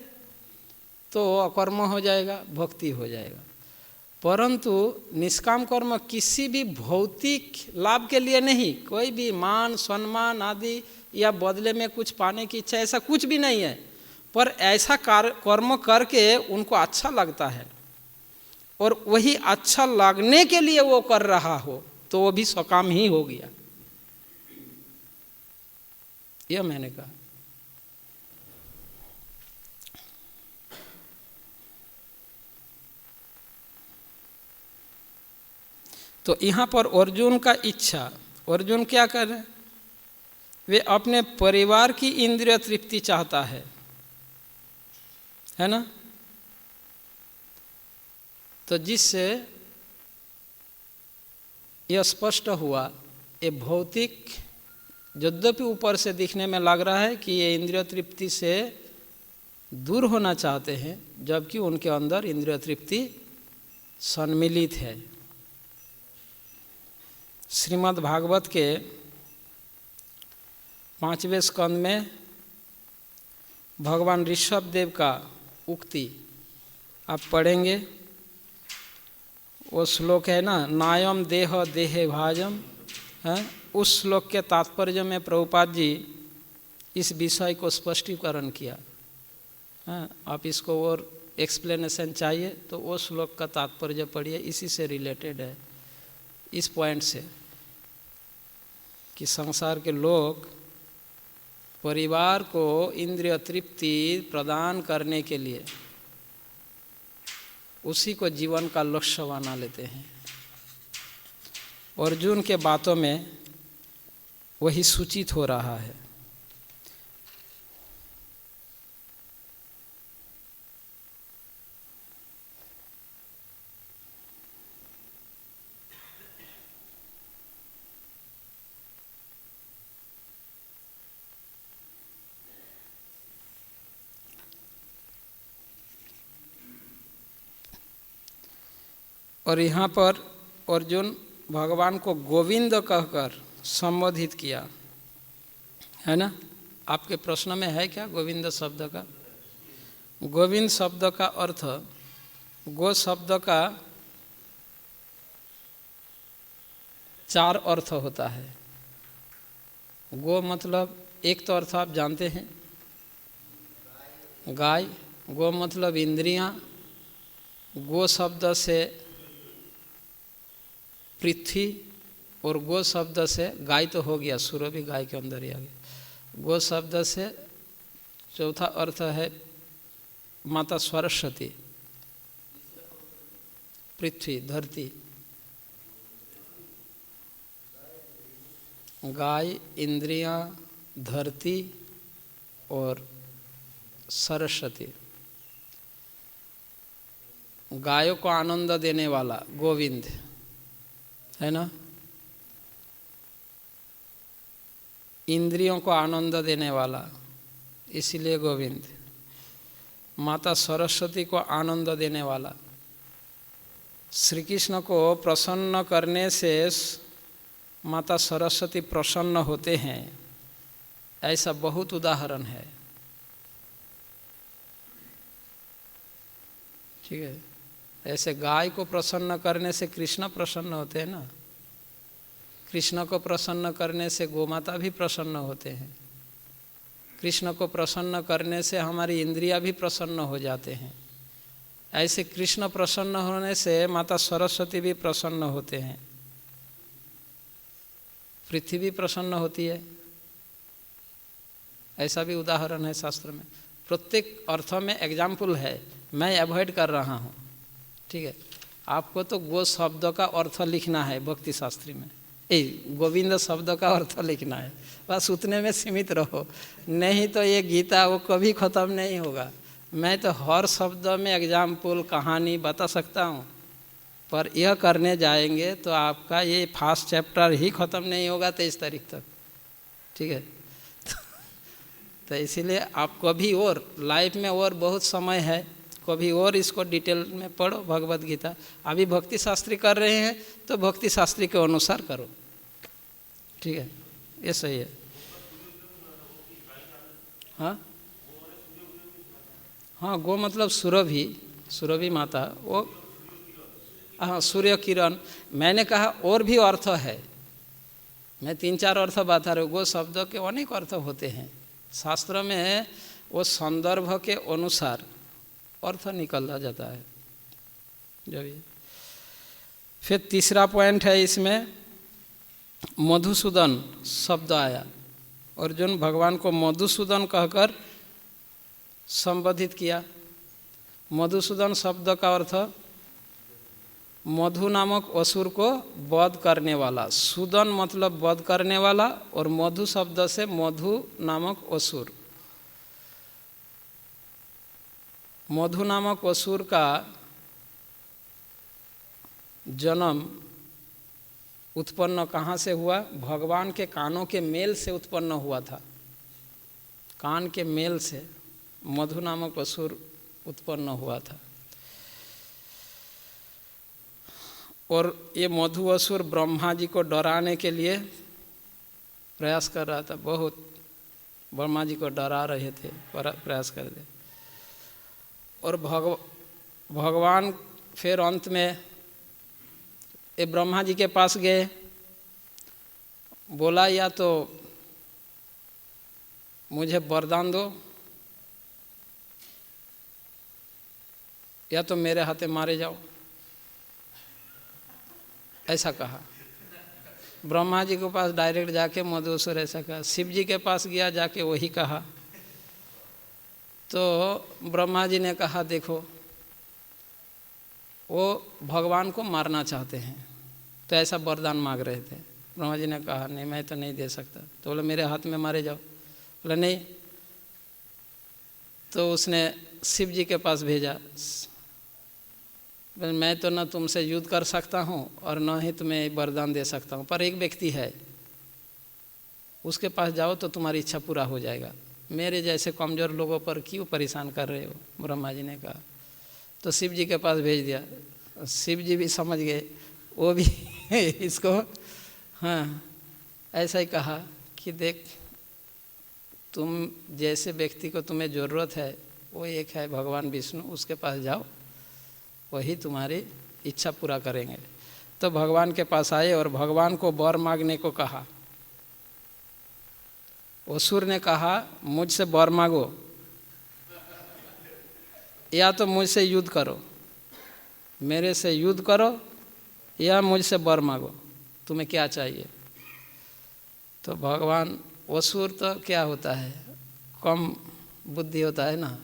तो अकर्म हो जाएगा, भक्ति हो जाएगा। परंतु निष्काम कर्म किसी भी भौतिक लाभ के लिए नहीं, कोई भी मान सम्मान आदि या बदले में कुछ पाने की इच्छा, ऐसा कुछ भी नहीं है। पर ऐसा कर्म करके उनको अच्छा लगता है और वही अच्छा लगने के लिए वो कर रहा हो तो वो भी सकाम ही हो गया, यह मैंने कहा। तो यहाँ पर अर्जुन का इच्छा, अर्जुन क्या कर रहे हैं? वे अपने परिवार की इंद्रिय तृप्ति चाहता है ना। तो जिससे यह स्पष्ट हुआ, ये भौतिक यद्यपि ऊपर से दिखने में लग रहा है कि ये इंद्रिय तृप्ति से दूर होना चाहते हैं, जबकि उनके अंदर इंद्रिय तृप्ति सम्मिलित है। श्रीमद् भागवत के 5वें स्कंद में भगवान ऋषभ देव का उक्ति आप पढ़ेंगे, वो श्लोक है ना, नायम देह देहे भाजम है। उस श्लोक के तात्पर्य में प्रभुपाद जी इस विषय को स्पष्टीकरण किया है। आप इसको और एक्सप्लेनेशन चाहिए तो वो श्लोक का तात्पर्य पढ़िए, इसी से रिलेटेड है, इस पॉइंट से कि संसार के लोग परिवार को इंद्रिय तृप्ति प्रदान करने के लिए उसी को जीवन का लक्ष्य बना लेते हैं। अर्जुन के बातों में वही सूचित हो रहा है। और यहाँ पर अर्जुन भगवान को गोविंद कहकर संबोधित किया है ना। आपके प्रश्न में है क्या गोविंद शब्द का? गोविंद शब्द का अर्थ, गो शब्द का 4 अर्थ होता है। गो मतलब एक तो अर्थ आप जानते हैं, गाय। गो मतलब इंद्रियां। गो शब्द से पृथ्वी, और गो शब्द से गाय तो हो गया, सूर्य भी गाय के अंदर ही आ गया। गो शब्द से चौथा अर्थ है माता सरस्वती, पृथ्वी, धरती। गाय, इंद्रियां, धरती और सरस्वती। गायों को आनंद देने वाला गोविंद है ना। इंद्रियों को आनंद देने वाला इसीलिए गोविंद। माता सरस्वती को आनंद देने वाला। श्री कृष्ण को प्रसन्न करने से माता सरस्वती प्रसन्न होते हैं, ऐसा बहुत उदाहरण है। ठीक है। ऐसे गाय को प्रसन्न करने से कृष्ण प्रसन्न होते हैं ना। कृष्ण को प्रसन्न करने से गोमाता भी प्रसन्न होते हैं। कृष्ण को प्रसन्न करने से हमारी इंद्रियां भी प्रसन्न हो जाते हैं। ऐसे कृष्ण प्रसन्न होने से माता सरस्वती भी प्रसन्न होते हैं। पृथ्वी भी प्रसन्न होती है, ऐसा भी उदाहरण है शास्त्र में। प्रत्येक अर्थ में एग्जाम्पल है, मैं अवॉइड कर रहा हूँ। ठीक है। आपको तो गो शब्द का अर्थ लिखना है भक्ति शास्त्री में, गोविंद शब्द का अर्थ लिखना है, बस उतने में सीमित रहो, नहीं तो ये गीता वो कभी ख़त्म नहीं होगा। मैं तो हर शब्द में एग्जाम्पल, कहानी बता सकता हूँ, पर यह करने जाएंगे तो आपका ये फर्स्ट चैप्टर ही ख़त्म नहीं होगा 23 तारीख तक। ठीक है। तो इसीलिए आप कभी और लाइफ में और बहुत समय है, कभी और इसको डिटेल में पढ़ो भगवत गीता। अभी भक्ति शास्त्री कर रहे हैं तो भक्ति शास्त्री के अनुसार करो। ठीक है, ये सही है। हाँ हाँ, गो मतलब सुरभि, सुरभि माता, वो हाँ सूर्य किरण। मैंने कहा और भी अर्थ है, मैं 3-4 अर्थ बता रहा हूँ। गो शब्द के अनेक अर्थ होते हैं शास्त्र में, वो संदर्भ के अनुसार अर्थ निकला जाता है जब ये। फिर तीसरा पॉइंट है इसमें, मधुसूदन शब्द आया। अर्जुन भगवान को मधुसूदन कहकर संबोधित किया। मधुसूदन शब्द का अर्थ मधु नामक असुर को वध करने वाला। सूदन मतलब वध करने वाला, और मधु शब्द से मधु नामक असुर। मधु नामक असुर का जन्म उत्पन्न कहाँ से हुआ? भगवान के कानों के मेल से उत्पन्न हुआ था। कान के मेल से मधु नामक असुर उत्पन्न हुआ था। और ये मधु असुर ब्रह्मा जी को डराने के लिए प्रयास कर रहा था। बहुत ब्रह्मा जी को डरा रहे थे, प्रयास कर रहे। और भगवान फिर अंत में ये ब्रह्मा जी के पास गए, बोला या तो मुझे वरदान दो या तो मेरे हाथे मारे जाओ, ऐसा कहा। ब्रह्मा जी के पास डायरेक्ट जाके मधुसूर ऐसा कहा। शिव जी के पास गया, जाके वही कहा। तो ब्रह्मा जी ने कहा देखो वो भगवान को मारना चाहते हैं, तो ऐसा वरदान मांग रहे थे। ब्रह्मा जी ने कहा नहीं मैं तो नहीं दे सकता। तो बोले मेरे हाथ में मारे जाओ। बोले नहीं। तो उसने शिव जी के पास भेजा। मैं तो न तुमसे युद्ध कर सकता हूँ और न ही तुम्हें वरदान दे सकता हूँ, पर एक व्यक्ति है उसके पास जाओ तो तुम्हारी इच्छा पूरा हो जाएगा। मेरे जैसे कमज़ोर लोगों पर क्यों परेशान कर रहे हो, ब्रह्मा जी ने कहा। तो शिव जी के पास भेज दिया। शिव जी भी समझ गए, वो भी इसको हाँ ऐसा ही कहा कि देख तुम जैसे व्यक्ति को तुम्हें ज़रूरत है वो एक है भगवान विष्णु, उसके पास जाओ वही तुम्हारी इच्छा पूरा करेंगे। तो भगवान के पास आए और भगवान को वर मांगने को कहा। असुर ने कहा मुझसे वर मांगो या तो मुझसे युद्ध करो, मेरे से युद्ध करो या मुझसे वर मांगो, तुम्हें क्या चाहिए। तो भगवान असुर तो क्या होता है, कम बुद्धि होता है ना।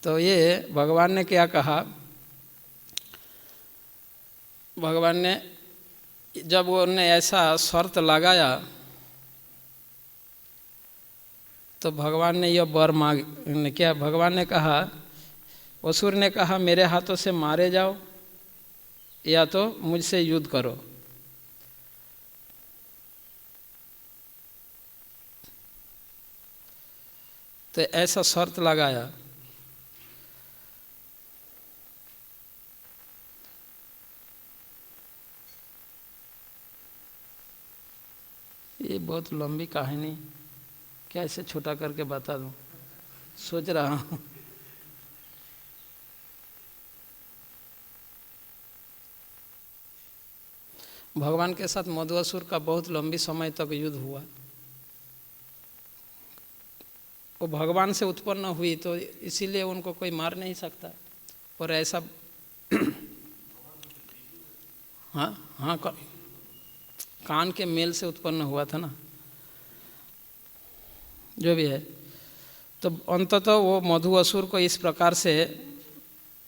तो ये भगवान ने क्या कहा, भगवान ने जब उन्होंने ऐसा शर्त लगाया तो भगवान ने यह वर मांग क्या, भगवान ने कहा, असुर ने कहा मेरे हाथों से मारे जाओ या तो मुझसे युद्ध करो। तो ऐसा शर्त लगाया। ये बहुत लंबी कहानी, कैसे छोटा करके बता दूं, सोच रहा हूँ। भगवान के साथ मधुसूर का बहुत लंबी समय तक युद्ध हुआ। वो भगवान से उत्पन्न हुई तो इसीलिए उनको कोई मार नहीं सकता। और ऐसा हाँ हाँ कान के मेल से उत्पन्न हुआ था ना, जो भी है। तो अंततः वो मधुसूर को इस प्रकार से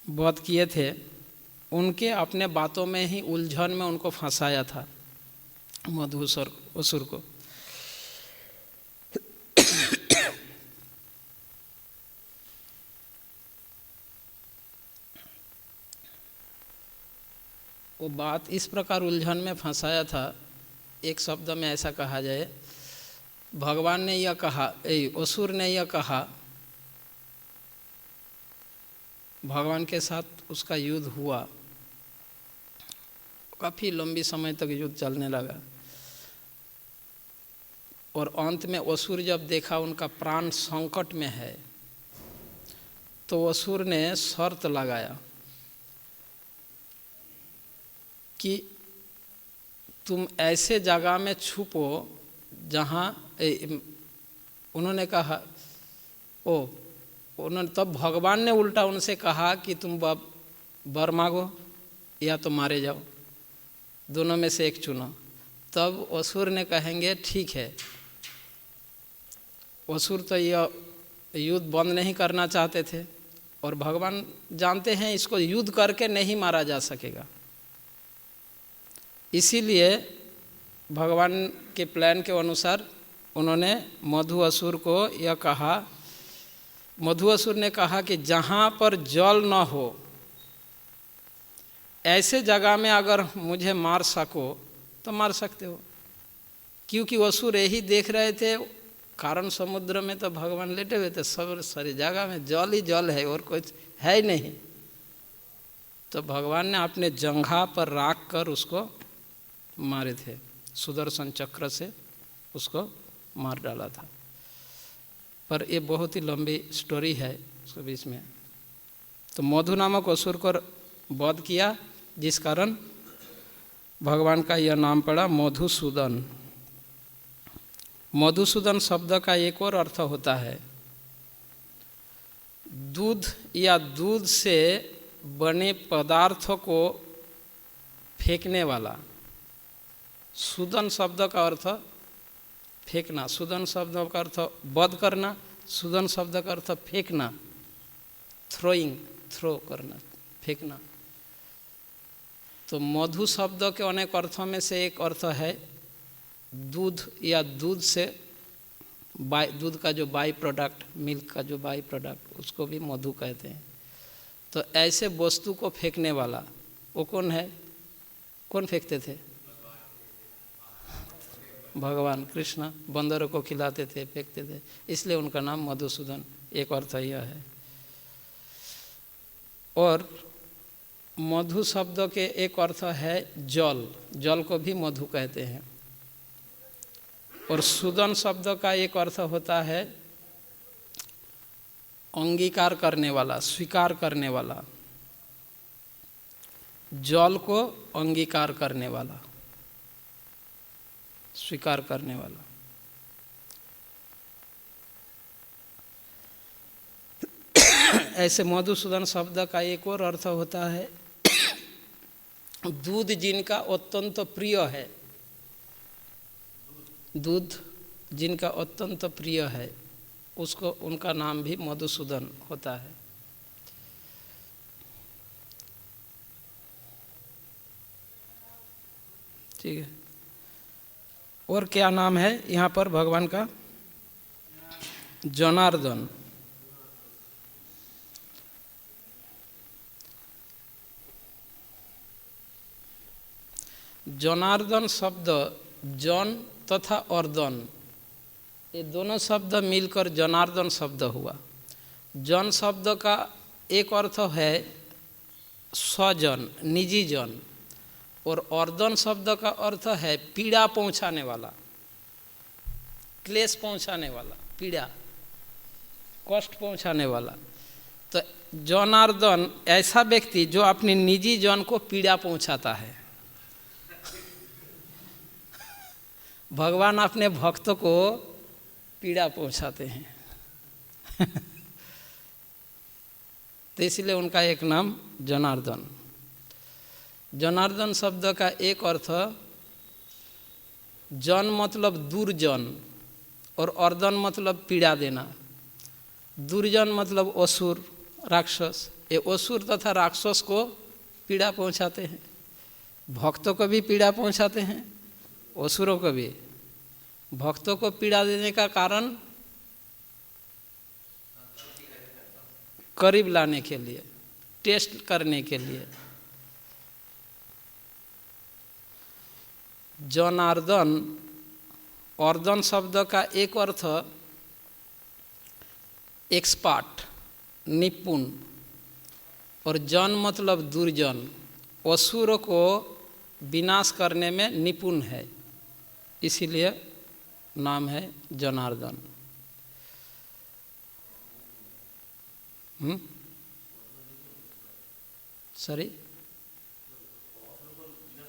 वध किए थे, उनके अपने बातों में ही उलझन में उनको फंसाया था मधुसूर को। वो बात इस प्रकार उलझन में फंसाया था, एक शब्द में ऐसा कहा जाए, भगवान ने यह कहा, असुर ने यह कहा, भगवान के साथ उसका युद्ध हुआ, काफ़ी लंबी समय तक युद्ध चलने लगा। और अंत में असुर जब देखा उनका प्राण संकट में है तो असुर ने शर्त लगाया कि तुम ऐसे जगह में छुपो जहाँ, उन्होंने कहा उन्होंने तब भगवान ने उल्टा उनसे कहा कि तुम वर मांगो या तो मारे जाओ, दोनों में से एक चुनो। तब असुर ने कहेंगे ठीक है। असुर तो यह युद्ध बंद नहीं करना चाहते थे और भगवान जानते हैं इसको युद्ध करके नहीं मारा जा सकेगा, इसीलिए भगवान के प्लान के अनुसार उन्होंने मधुसूर को यह कहा, मधुसूर ने कहा कि जहाँ पर जल न हो ऐसे जगह में अगर मुझे मार सको तो मार सकते हो। क्योंकि असुर यही देख रहे थे, कारण समुद्र में तो भगवान लेटे हुए थे, सब सारी जगह में जल ही जल है और कुछ है ही नहीं। तो भगवान ने अपने जंघा पर रख कर उसको मारे थे, सुदर्शन चक्र से उसको मार डाला था। पर ये बहुत ही लंबी स्टोरी है उसके बीच में। तो मधु नामक असुर को वध किया, जिस कारण भगवान का यह नाम पड़ा मधुसूदन। मधुसूदन शब्द का एक और अर्थ होता है दूध या दूध से बने पदार्थों को फेंकने वाला। सूदन शब्द का अर्थ फेंकना, सूदन शब्द का अर्थ वध करना, सूदन शब्द का अर्थ फेंकना, थ्रोइंग, थ्रो करना, फेंकना। तो मधु शब्द के अनेक अर्थों में से एक अर्थ है दूध या दूध से दूध का जो बाई प्रोडक्ट, मिल्क का जो बाई प्रोडक्ट, उसको भी मधु कहते हैं। तो ऐसे वस्तु को फेंकने वाला वो कौन है? कौन फेंकते थे? भगवान कृष्ण बंदरों को खिलाते थे, फेंकते थे, इसलिए उनका नाम मधुसूदन। एक अर्थ यह है। और मधु शब्द के एक अर्थ है जल, जल को भी मधु कहते हैं। और सूदन शब्द का एक अर्थ होता है अंगीकार करने वाला, स्वीकार करने वाला, जल को अंगीकार करने वाला, स्वीकार करने वाला। ऐसे मधुसूदन शब्द का एक और अर्थ होता है दूध जिनका अत्यंत प्रिय है, दूध जिनका अत्यंत प्रिय है, उसको, उनका नाम भी मधुसूदन होता है। ठीक है। और क्या नाम है यहाँ पर भगवान का? जनार्दन। जनार्दन शब्द जन तथा अर्दन, ये दोनों शब्द मिलकर जनार्दन शब्द हुआ। जन शब्द का एक अर्थ है स्वजन, निजी जन, और अर्दन शब्द का अर्थ है पीड़ा पहुंचाने वाला, क्लेश पहुंचाने वाला, पीड़ा, कष्ट पहुंचाने वाला। तो जनार्दन ऐसा व्यक्ति जो अपनी निजी जन को पीड़ा पहुंचाता है। भगवान अपने भक्तों को पीड़ा पहुंचाते हैं। तो इसलिए उनका एक नाम जनार्दन। जनार्दन शब्द का एक अर्थ जन मतलब दुर्जन और अर्दन मतलब पीड़ा देना। दुर्जन मतलब असुर, राक्षस। ये असुर तथा राक्षस को पीड़ा पहुंचाते हैं, भक्तों को भी पीड़ा पहुंचाते हैं, असुरों को भी। भक्तों को पीड़ा देने का कारण करीब लाने के लिए, टेस्ट करने के लिए। जनार्दन, अर्दन शब्द का एक अर्थ एक्सपर्ट, निपुण, और जन मतलब दुर्जन, असुरों को विनाश करने में निपुण है, इसीलिए नाम है जनार्दन। सॉरी,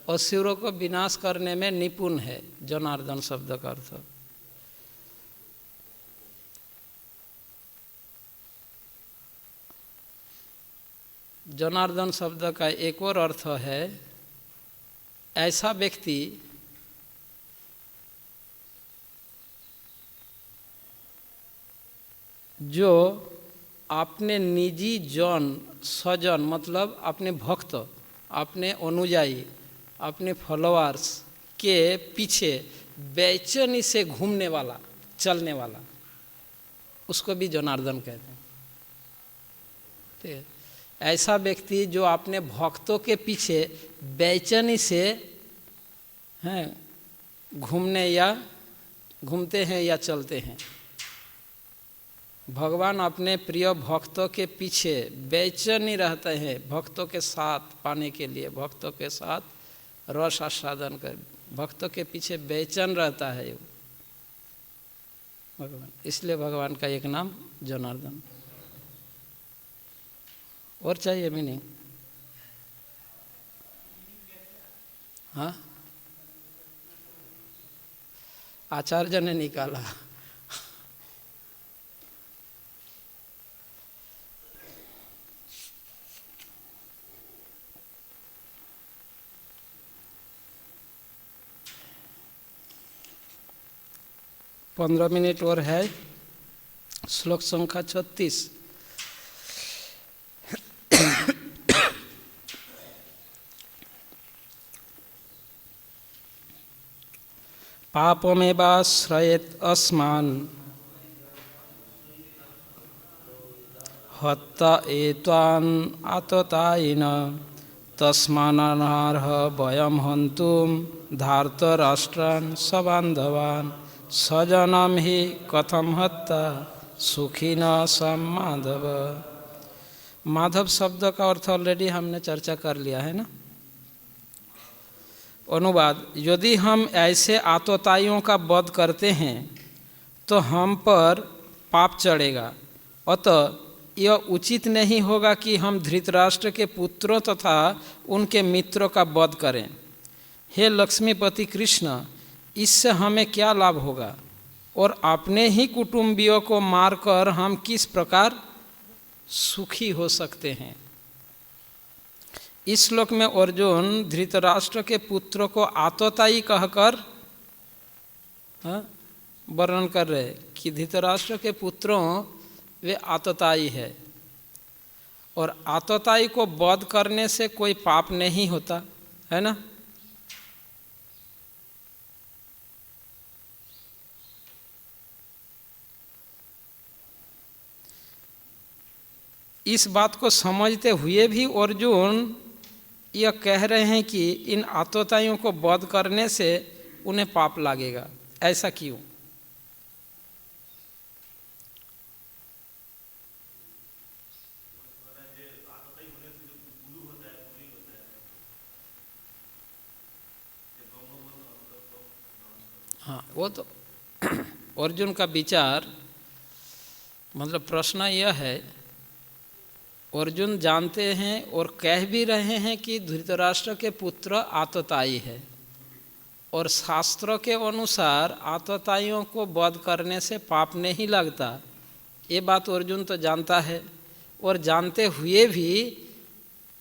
असुरों को विनाश करने में निपुण है, जनार्दन शब्द का अर्थ। जनार्दन शब्द का एक और अर्थ है ऐसा व्यक्ति जो अपने निजी जन, स्वजन मतलब अपने भक्त, अपने अनुयायी, अपने फॉलोअर्स के पीछे बेचैनी से घूमने वाला, चलने वाला, उसको भी जनार्दन कहते हैं। ठीक है। ऐसा व्यक्ति जो अपने भक्तों के पीछे बेचैनी से हैं घूमने या घूमते हैं या चलते हैं। भगवान अपने प्रिय भक्तों के पीछे बेचैनी रहते हैं, भक्तों के साथ पाने के लिए, भक्तों के साथ रस आस्वादन कर, भक्तों के पीछे बेचैन रहता है भगवान, इसलिए भगवान का एक नाम जनार्दन। और चाहिए मीनिंग? हाँ, आचार्य ने निकाला। 15 मिनट और है। श्लोक संख्या 36। पापमेवाश्रयेत् अस्मान् हत्ता एतान् आततायिन तस्मान्नर्ह वयं हन्तुं धार्तराष्ट्रान् सबान्धवान् स्वजनं हि कथं हत्ता सुखिनः सं माधव। माधव शब्द का अर्थ ऑलरेडी हमने चर्चा कर लिया है ना। अनुवाद, यदि हम ऐसे आतताइयों का वध करते हैं तो हम पर पाप चढ़ेगा, अतः यह उचित नहीं होगा कि हम धृतराष्ट्र के पुत्रों तथा उनके मित्रों का वध करें। हे लक्ष्मीपति कृष्ण, इससे हमें क्या लाभ होगा और अपने ही कुटुंबियों को मारकर हम किस प्रकार सुखी हो सकते हैं। इस श्लोक में अर्जुन धृतराष्ट्र के पुत्रों को आतताई कहकर वर्णन कर रहे कि धृतराष्ट्र के पुत्रों वे आतताई है, और आतताई को वध करने से कोई पाप नहीं होता है ना। इस बात को समझते हुए भी अर्जुन यह कह रहे हैं कि इन आतताइयों को वध करने से उन्हें पाप लगेगा। ऐसा क्यों? हाँ, वो तो अर्जुन का विचार, मतलब प्रश्न यह है, अर्जुन जानते हैं और कह भी रहे हैं कि धृतराष्ट्र के पुत्र आतताई है, और शास्त्रों के अनुसार आतताइयों को वध करने से पाप नहीं लगता। ये बात अर्जुन तो जानता है, और जानते हुए भी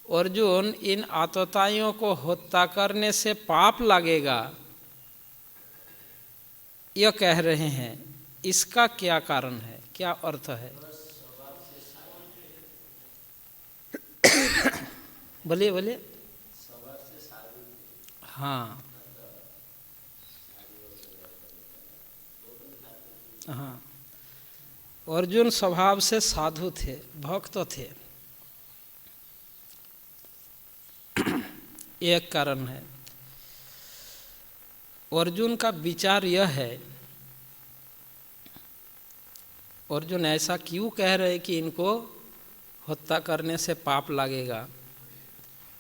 अर्जुन इन आतताइयों को हत्या करने से पाप लगेगा यह कह रहे हैं। इसका क्या कारण है, क्या अर्थ है? बोलिए बोलिए। हाँ हाँ, अर्जुन स्वभाव से साधु थे, भक्त थे, एक कारण है। अर्जुन का विचार यह है, अर्जुन ऐसा क्यों कह रहे कि इनको हत्या करने से पाप लगेगा।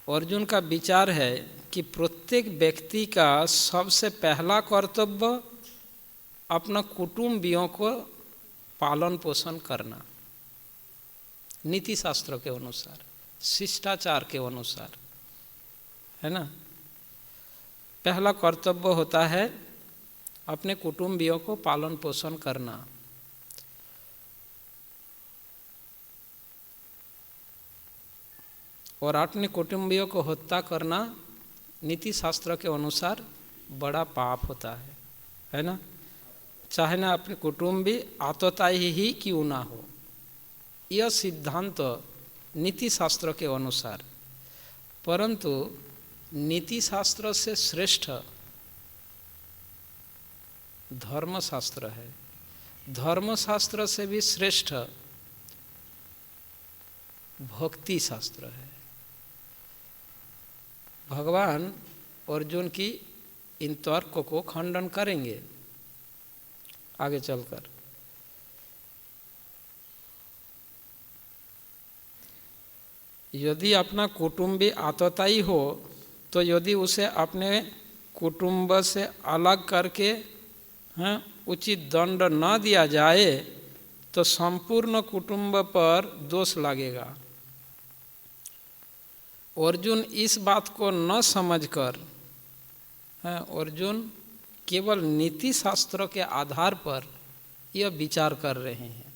अर्जुन का विचार है कि प्रत्येक व्यक्ति का सबसे पहला कर्तव्य अपना कुटुंबियों को पालन पोषण करना, नीति शास्त्रों के अनुसार, शिष्टाचार के अनुसार, है ना। पहला कर्तव्य होता है अपने कुटुंबियों को पालन पोषण करना। और अपने कुटुंबियों को हत्या करना नीति शास्त्र के अनुसार बड़ा पाप होता है ना। चाहे ना अपने कुटुंबी आतताई ही क्यों ना हो, यह सिद्धांत नीति शास्त्र के अनुसार। परंतु नीति शास्त्र से श्रेष्ठ धर्मशास्त्र है, धर्मशास्त्र से भी श्रेष्ठ भक्ति शास्त्र है। भगवान अर्जुन की इन तर्कों को खंडन करेंगे आगे चलकर। यदि अपना कुटुंबी आतताई हो तो यदि उसे अपने कुटुंब से अलग करके उचित दंड न दिया जाए तो संपूर्ण कुटुंब पर दोष लगेगा। अर्जुन इस बात को न समझकर, अर्जुन केवल नीति शास्त्रों के आधार पर यह विचार कर रहे हैं।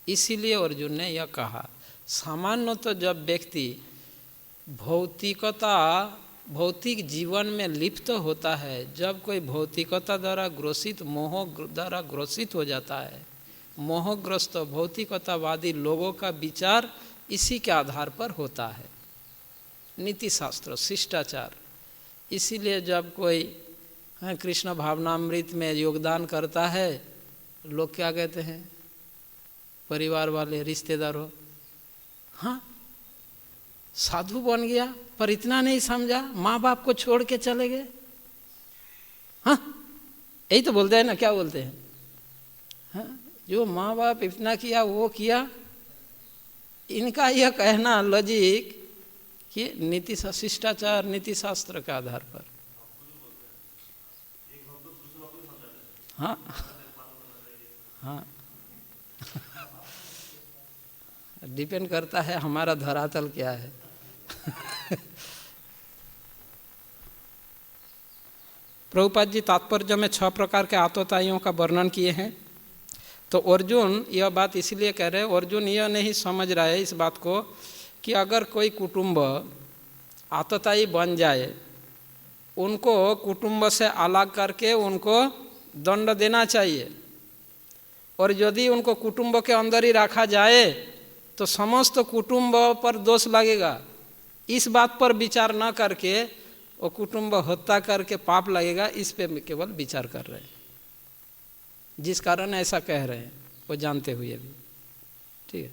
इसीलिए अर्जुन ने यह कहा, सामान्य तो जब व्यक्ति भौतिकता भौतिक जीवन में लिप्त होता है, जब कोई भौतिकता द्वारा ग्रसित, मोह द्वारा ग्रसित हो जाता है, मोहग्रस्त भौतिकतावादी लोगों का विचार इसी के आधार पर होता है, नीति शास्त्र, शिष्टाचार। इसीलिए जब कोई कृष्ण भावनामृत में योगदान करता है, लोग क्या कहते हैं, परिवार वाले, रिश्तेदारों, हाँ साधु बन गया पर इतना नहीं समझा, माँ बाप को छोड़ के चले गए। हाँ यही तो बोलते हैं ना, क्या बोलते हैं, हाँ जो माँ बाप इतना किया वो किया। इनका यह कहना लॉजिक कि नीति शिष्टाचार, नीति शास्त्र के आधार पर, हाँ हाँ डिपेंड करता है हमारा धरातल क्या है। प्रभुपाद जी तात्पर्य में 6 प्रकार के आतताइयों का वर्णन किए हैं। तो अर्जुन यह बात इसलिए कह रहे हैं, अर्जुन यह नहीं समझ रहा है इस बात को कि अगर कोई कुटुंब आतताई बन जाए, उनको कुटुंब से अलग करके उनको दंड देना चाहिए, और यदि उनको कुटुंब के अंदर ही रखा जाए तो समस्त कुटुंब पर दोष लगेगा। इस बात पर विचार न करके वो कुटुंब हत्या करके पाप लगेगा, इस पे केवल विचार कर रहे हैं, जिस कारण ऐसा कह रहे हैं वो जानते हुए भी। ठीक है,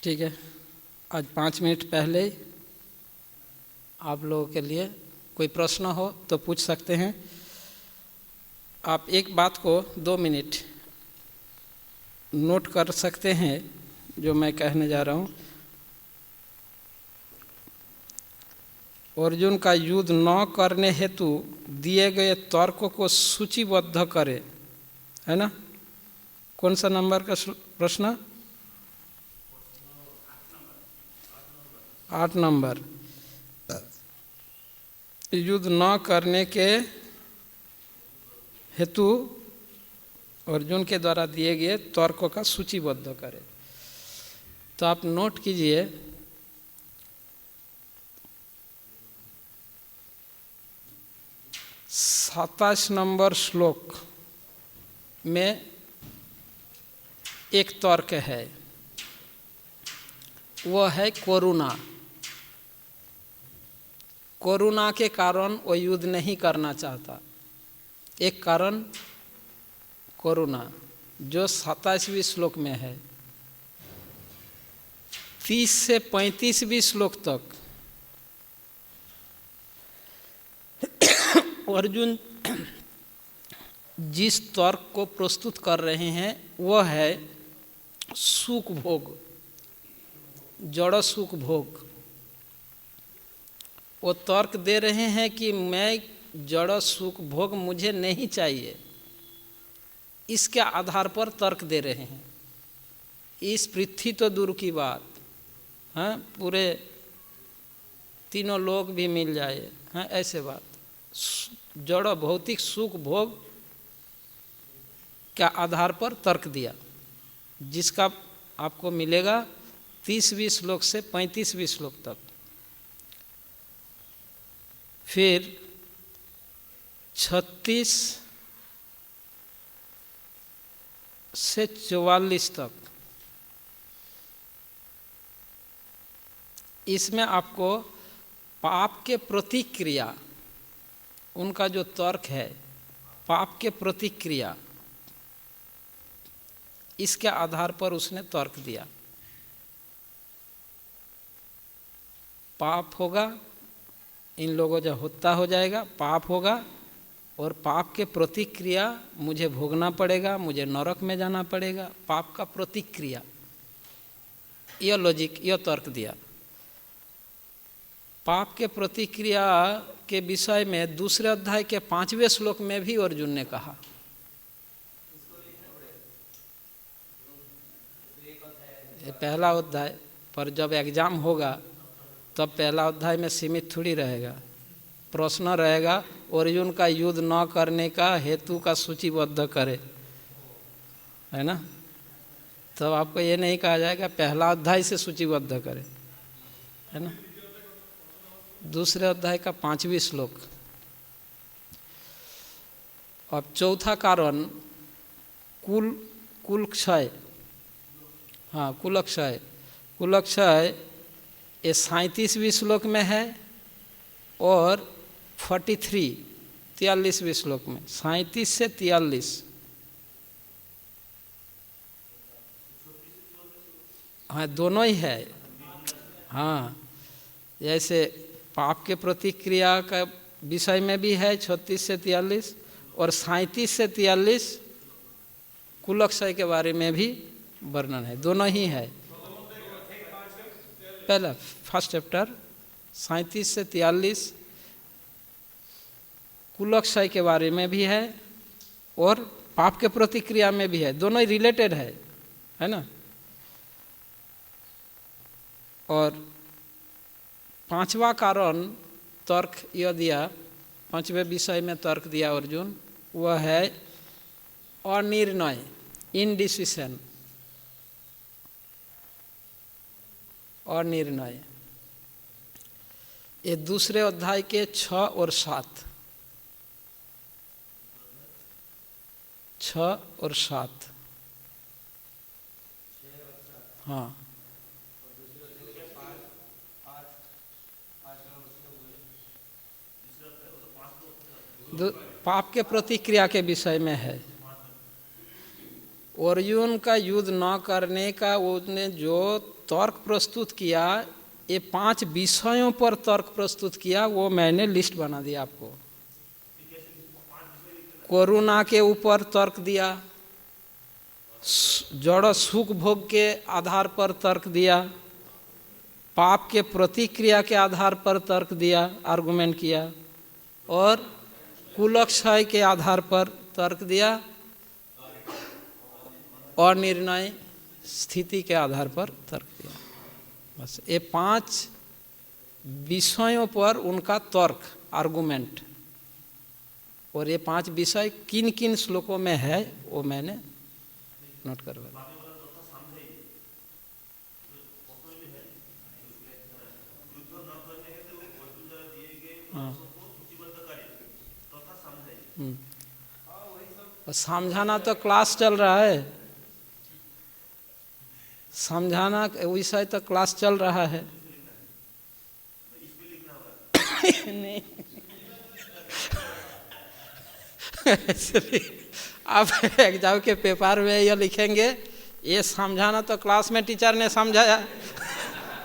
ठीक है। आज 5 मिनट पहले आप लोगों के लिए कोई प्रश्न हो तो पूछ सकते हैं। आप एक बात को 2 मिनट नोट कर सकते हैं जो मैं कहने जा रहा हूँ। अर्जुन का युद्ध न करने हेतु दिए गए तर्क को सूचीबद्ध करें, है ना। कौन सा नंबर का प्रश्न? 8 नंबर। युद्ध न करने के हेतु अर्जुन के द्वारा दिए गए तर्कों का सूचीबद्ध करें। तो आप नोट कीजिए, सत्ताईस नंबर श्लोक में एक तर्क है, वह है करुणा। करुणा के कारण वो युद्ध नहीं करना चाहता। एक कारण करुणा, जो 27वें श्लोक में है। 30 से 35वें श्लोक तक अर्जुन जिस तर्क को प्रस्तुत कर रहे हैं वह है सुख भोग, जड़ सुख भोग। वो तर्क दे रहे हैं कि मैं जड़ सुख भोग मुझे नहीं चाहिए, इसके आधार पर तर्क दे रहे हैं। इस पृथ्वी तो दूर की बात, हाँ पूरे तीनों लोग भी मिल जाए, हाँ ऐसे बात, जड़ भौतिक सुख भोग के आधार पर तर्क दिया, जिसका आपको मिलेगा 30वें श्लोक से 35वें श्लोक तक। फिर 36 से 44 तक, इसमें आपको पाप के प्रतिक्रिया, उनका जो तर्क है पाप के प्रतिक्रिया, इसके आधार पर उसने तर्क दिया। पाप होगा, इन लोगों जो हत्या हो जाएगा, पाप होगा, और पाप के प्रतिक्रिया मुझे भोगना पड़ेगा, मुझे नरक में जाना पड़ेगा, पाप का प्रतिक्रिया। यह लॉजिक, यह तर्क दिया। पाप के प्रतिक्रिया के विषय में दूसरे अध्याय के 5वें श्लोक में भी अर्जुन ने कहा। ये पहला अध्याय, पर जब एग्जाम होगा तब पहला अध्याय में सीमित थोड़ी रहेगा। प्रश्न रहेगा अर्जुन का युद्ध न करने का हेतु का सूचीबद्ध करे, है ना। तो आपको ये नहीं कहा जाएगा पहला अध्याय से सूचीबद्ध करें, है ना। दूसरे अध्याय का 5वीं श्लोक। अब चौथा कारण कुल क्षय, हाँ कुलक्षय। कुलक्षय ये 37वीं श्लोक में है और 43वीं श्लोक में, 37 से 43। हाँ दोनों ही है। हाँ जैसे पाप के प्रतिक्रिया का विषय में भी है 36 से 43 और 37 से 43 कुलक्षय के बारे में भी वर्णन है, दोनों ही है। पहला फर्स्ट चैप्टर 37 से 43 कुलक्षय के बारे में भी है और पाप के प्रतिक्रिया में भी है, दोनों ही रिलेटेड है ना। और 5वां कारण तर्क यह दिया, 5वें विषय में तर्क दिया अर्जुन, वह है अनिर्णय, इनडिसिशन, अनिर्णय। ये दूसरे अध्याय के 6 और 7, 6 और 7, हाँ पाप के प्रतिक्रिया के विषय में है। अर्जुन का युद्ध न करने का उसने जो तर्क प्रस्तुत किया, ये 5 विषयों पर तर्क प्रस्तुत किया, वो मैंने लिस्ट बना दिया आपको। करुणा के ऊपर तर्क दिया, जड़ सुख भोग के आधार पर तर्क दिया, पाप के प्रतिक्रिया के आधार पर तर्क दिया, आर्गुमेंट किया, और कुलक्षय के आधार पर तर्क दिया, और निर्णय स्थिति के आधार पर तर्क दिया। बस ये 5 विषयों पर उनका तर्क, आर्गुमेंट। और ये 5 विषय किन किन श्लोकों में है वो मैंने नोट करवा। हाँ समझाना तो क्लास चल रहा है, समझाना विषय तो क्लास चल रहा है। नहीं आप एग्जाम के पेपर में ये लिखेंगे, ये समझाना तो क्लास में टीचर ने समझाया,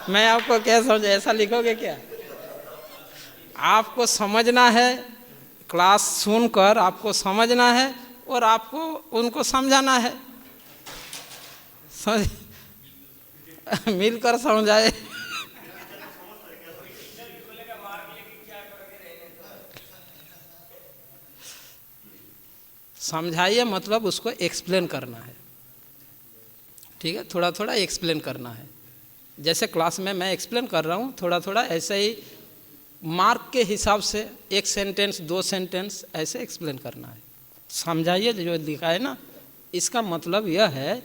मैं आपको क्या समझा, ऐसा लिखोगे क्या? आपको समझना है, क्लास सुनकर आपको समझना है और आपको उनको समझाना है, मिलकर समझाए। समझाइए मतलब उसको एक्सप्लेन करना है, ठीक है, थोड़ा थोड़ा एक्सप्लेन करना है। जैसे क्लास में मैं एक्सप्लेन कर रहा हूँ, थोड़ा थोड़ा ऐसे ही मार्क के हिसाब से 1 सेंटेंस 2 सेंटेंस ऐसे एक्सप्लेन करना है। समझाइए जो लिखा है ना, इसका मतलब यह है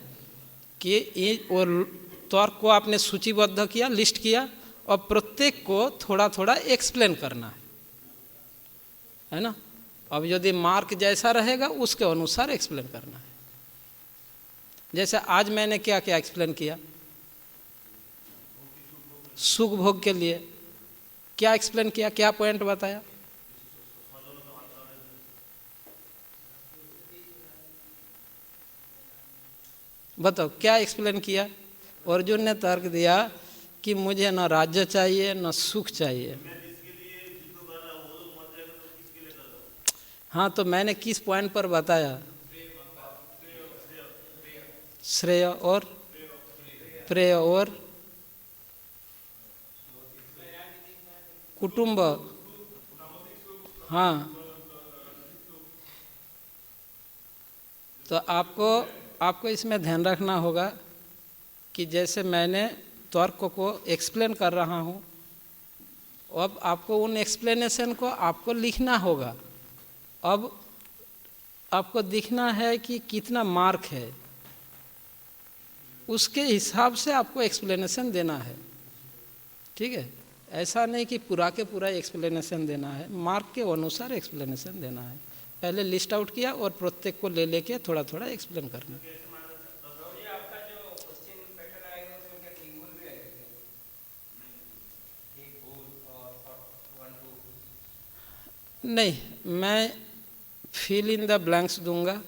कि ये और तर्क को आपने सूचीबद्ध किया, लिस्ट किया, और प्रत्येक को थोड़ा थोड़ा एक्सप्लेन करना है ना। अब यदि मार्क जैसा रहेगा उसके अनुसार एक्सप्लेन करना है। जैसे आज मैंने क्या क्या एक्सप्लेन किया, सुख भोग के लिए क्या एक्सप्लेन किया, क्या पॉइंट बताया? बताओ क्या एक्सप्लेन किया? अर्जुन ने तर्क दिया कि मुझे न राज्य चाहिए न सुख चाहिए। हाँ तो मैंने किस पॉइंट पर बताया? श्रेय और प्रेय और कुटुंब। हाँ तो आपको इसमें ध्यान रखना होगा कि जैसे मैंने तर्क को एक्सप्लेन कर रहा हूँ, अब आपको उन एक्सप्लेनेशन को आपको लिखना होगा। अब आपको दिखना है कि कितना मार्क है, उसके हिसाब से आपको एक्सप्लेनेशन देना है, ठीक है। ऐसा नहीं कि पूरा के पूरा एक्सप्लेनेशन देना है, मार्क के अनुसार एक्सप्लेनेशन देना है। पहले लिस्ट आउट किया और प्रत्येक को ले लेके थोड़ा थोड़ा एक्सप्लेन करना। नहीं, मैं फिल इन द ब्लैंक्स दूंगा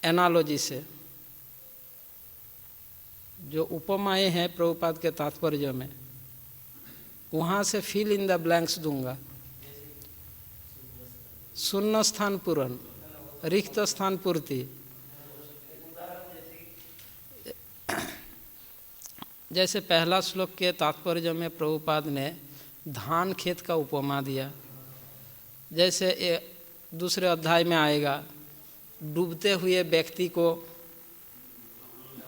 एनालॉजी से। जो उपमाएं हैं प्रभुपाद के तात्पर्य में, वहाँ से फिल इन द ब्लैंक्स दूंगा। शून्य स्थान पूरण, रिक्त स्थान पूर्ति। जैसे पहला श्लोक के तात्पर्य में प्रभुपाद ने धान खेत का उपमा दिया। जैसे दूसरे अध्याय में आएगा, डूबते हुए व्यक्ति को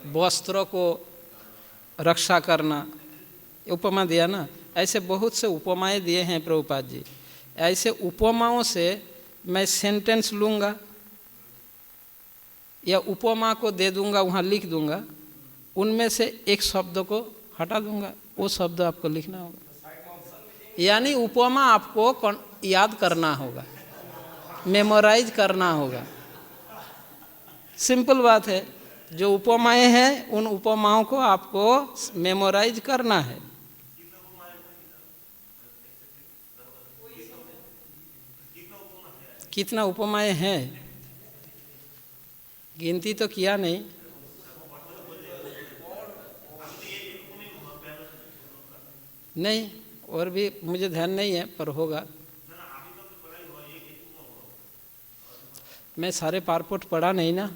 वस्त्रों को रक्षा करना, उपमा दिया ना। ऐसे बहुत से उपमाएं दिए हैं प्रभुपाद जी। ऐसे उपमाओं से मैं सेंटेंस लूँगा या उपमा को दे दूँगा, वहाँ लिख दूँगा, उनमें से एक शब्द को हटा दूँगा, वो शब्द आपको लिखना होगा। यानी उपमा आपको याद करना होगा, मेमोराइज करना होगा। सिंपल बात है। जो उपमाएं हैं उन उपमाओं को आपको मेमोराइज करना है। कितना उपमाएं हैं गिनती तो किया नहीं। नहीं, और भी मुझे ध्यान नहीं है, पर होगा। मैं सारे पारपोट पढ़ा नहीं ना,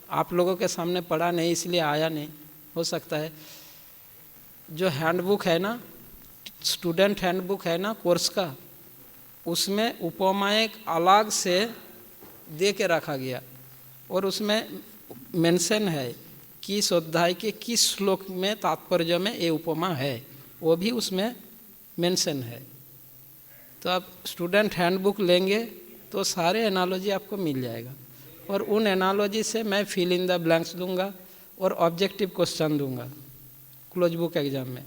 आप लोगों के सामने पढ़ा नहीं, इसलिए आया नहीं। हो सकता है जो हैंडबुक है ना, स्टूडेंट हैंडबुक है ना कोर्स का, उसमें उपमाएं अलग से दे के रखा गया और उसमें मेंशन है किस अध्याय के किस श्लोक में तात्पर्य में ये उपमा है, वो भी उसमें मेंशन है। तो आप स्टूडेंट हैंडबुक लेंगे तो सारे एनालॉजी आपको मिल जाएगा और उन एनालॉजी से मैं फिल इन द ब्लैंक्स दूंगा और ऑब्जेक्टिव क्वेश्चन दूंगा क्लोज बुक एग्जाम में,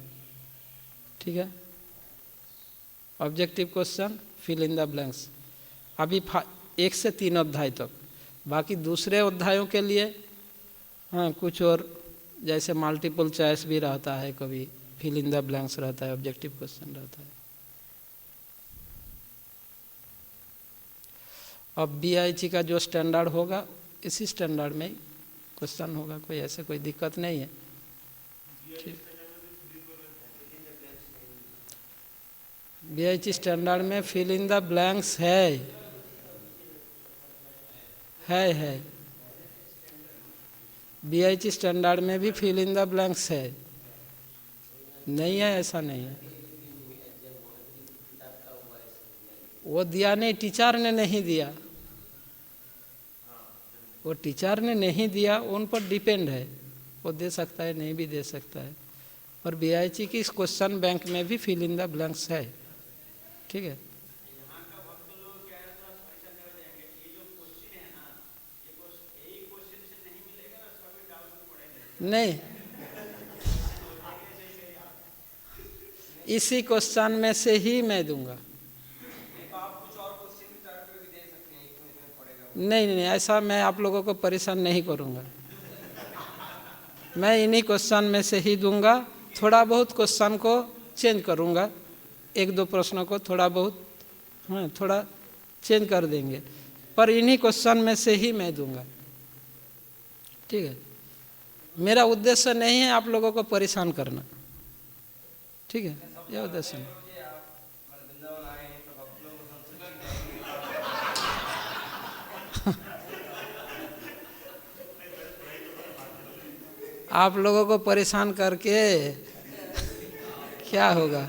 ठीक है। Objective question, fill in the blanks, अभी 1 से 3 अध्याय तक। बाकी दूसरे अध्यायों के लिए हाँ कुछ और, जैसे मल्टीपल चॉइस भी रहता है, कभी फिल इन द ब्लैंक्स रहता है, ऑब्जेक्टिव क्वेश्चन रहता है। अब BIG का जो स्टैंडर्ड होगा इसी स्टैंडर्ड में क्वेश्चन होगा, कोई ऐसे कोई दिक्कत नहीं है। BIG स्टैंडर्ड में फिल इन द ब्लैंक्स है। BIG स्टैंडर्ड में भी फिल इन द ब्लैंक्स है, नहीं है ऐसा नहीं है। वो दिया नहीं, टीचर ने नहीं दिया, वो टीचर ने नहीं दिया, उन पर डिपेंड है, वो दे सकता है नहीं भी दे सकता है। और BIG की इस क्वेश्चन बैंक में भी फिल इन द ब्लैंक्स है, ठीक है। नहीं, इसी क्वेश्चन में से ही मैं दूंगा। नहीं, ऐसा मैं आप लोगों को परेशान नहीं करूंगा। मैं इन्हीं क्वेश्चन में से ही दूंगा। थोड़ा बहुत क्वेश्चन को चेंज करूंगा, 1-2 प्रश्नों को थोड़ा बहुत हाँ थोड़ा चेंज कर देंगे, पर इन्हीं क्वेश्चन में से ही मैं दूंगा, ठीक है। मेरा उद्देश्य नहीं है आप लोगों को परेशान करना, ठीक है, यह उद्देश्य है। आप लोगों को परेशान करके क्या होगा?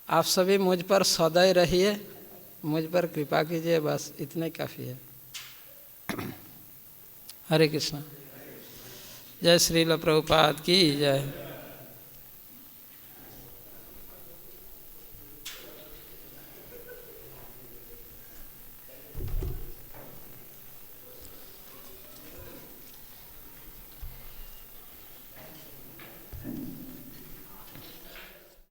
आप सभी मुझ पर सदैव रहिए, मुझ पर कृपा कीजिए, बस इतने काफ़ी है। हरे कृष्णा। जय श्रील प्रभुपाद की जय।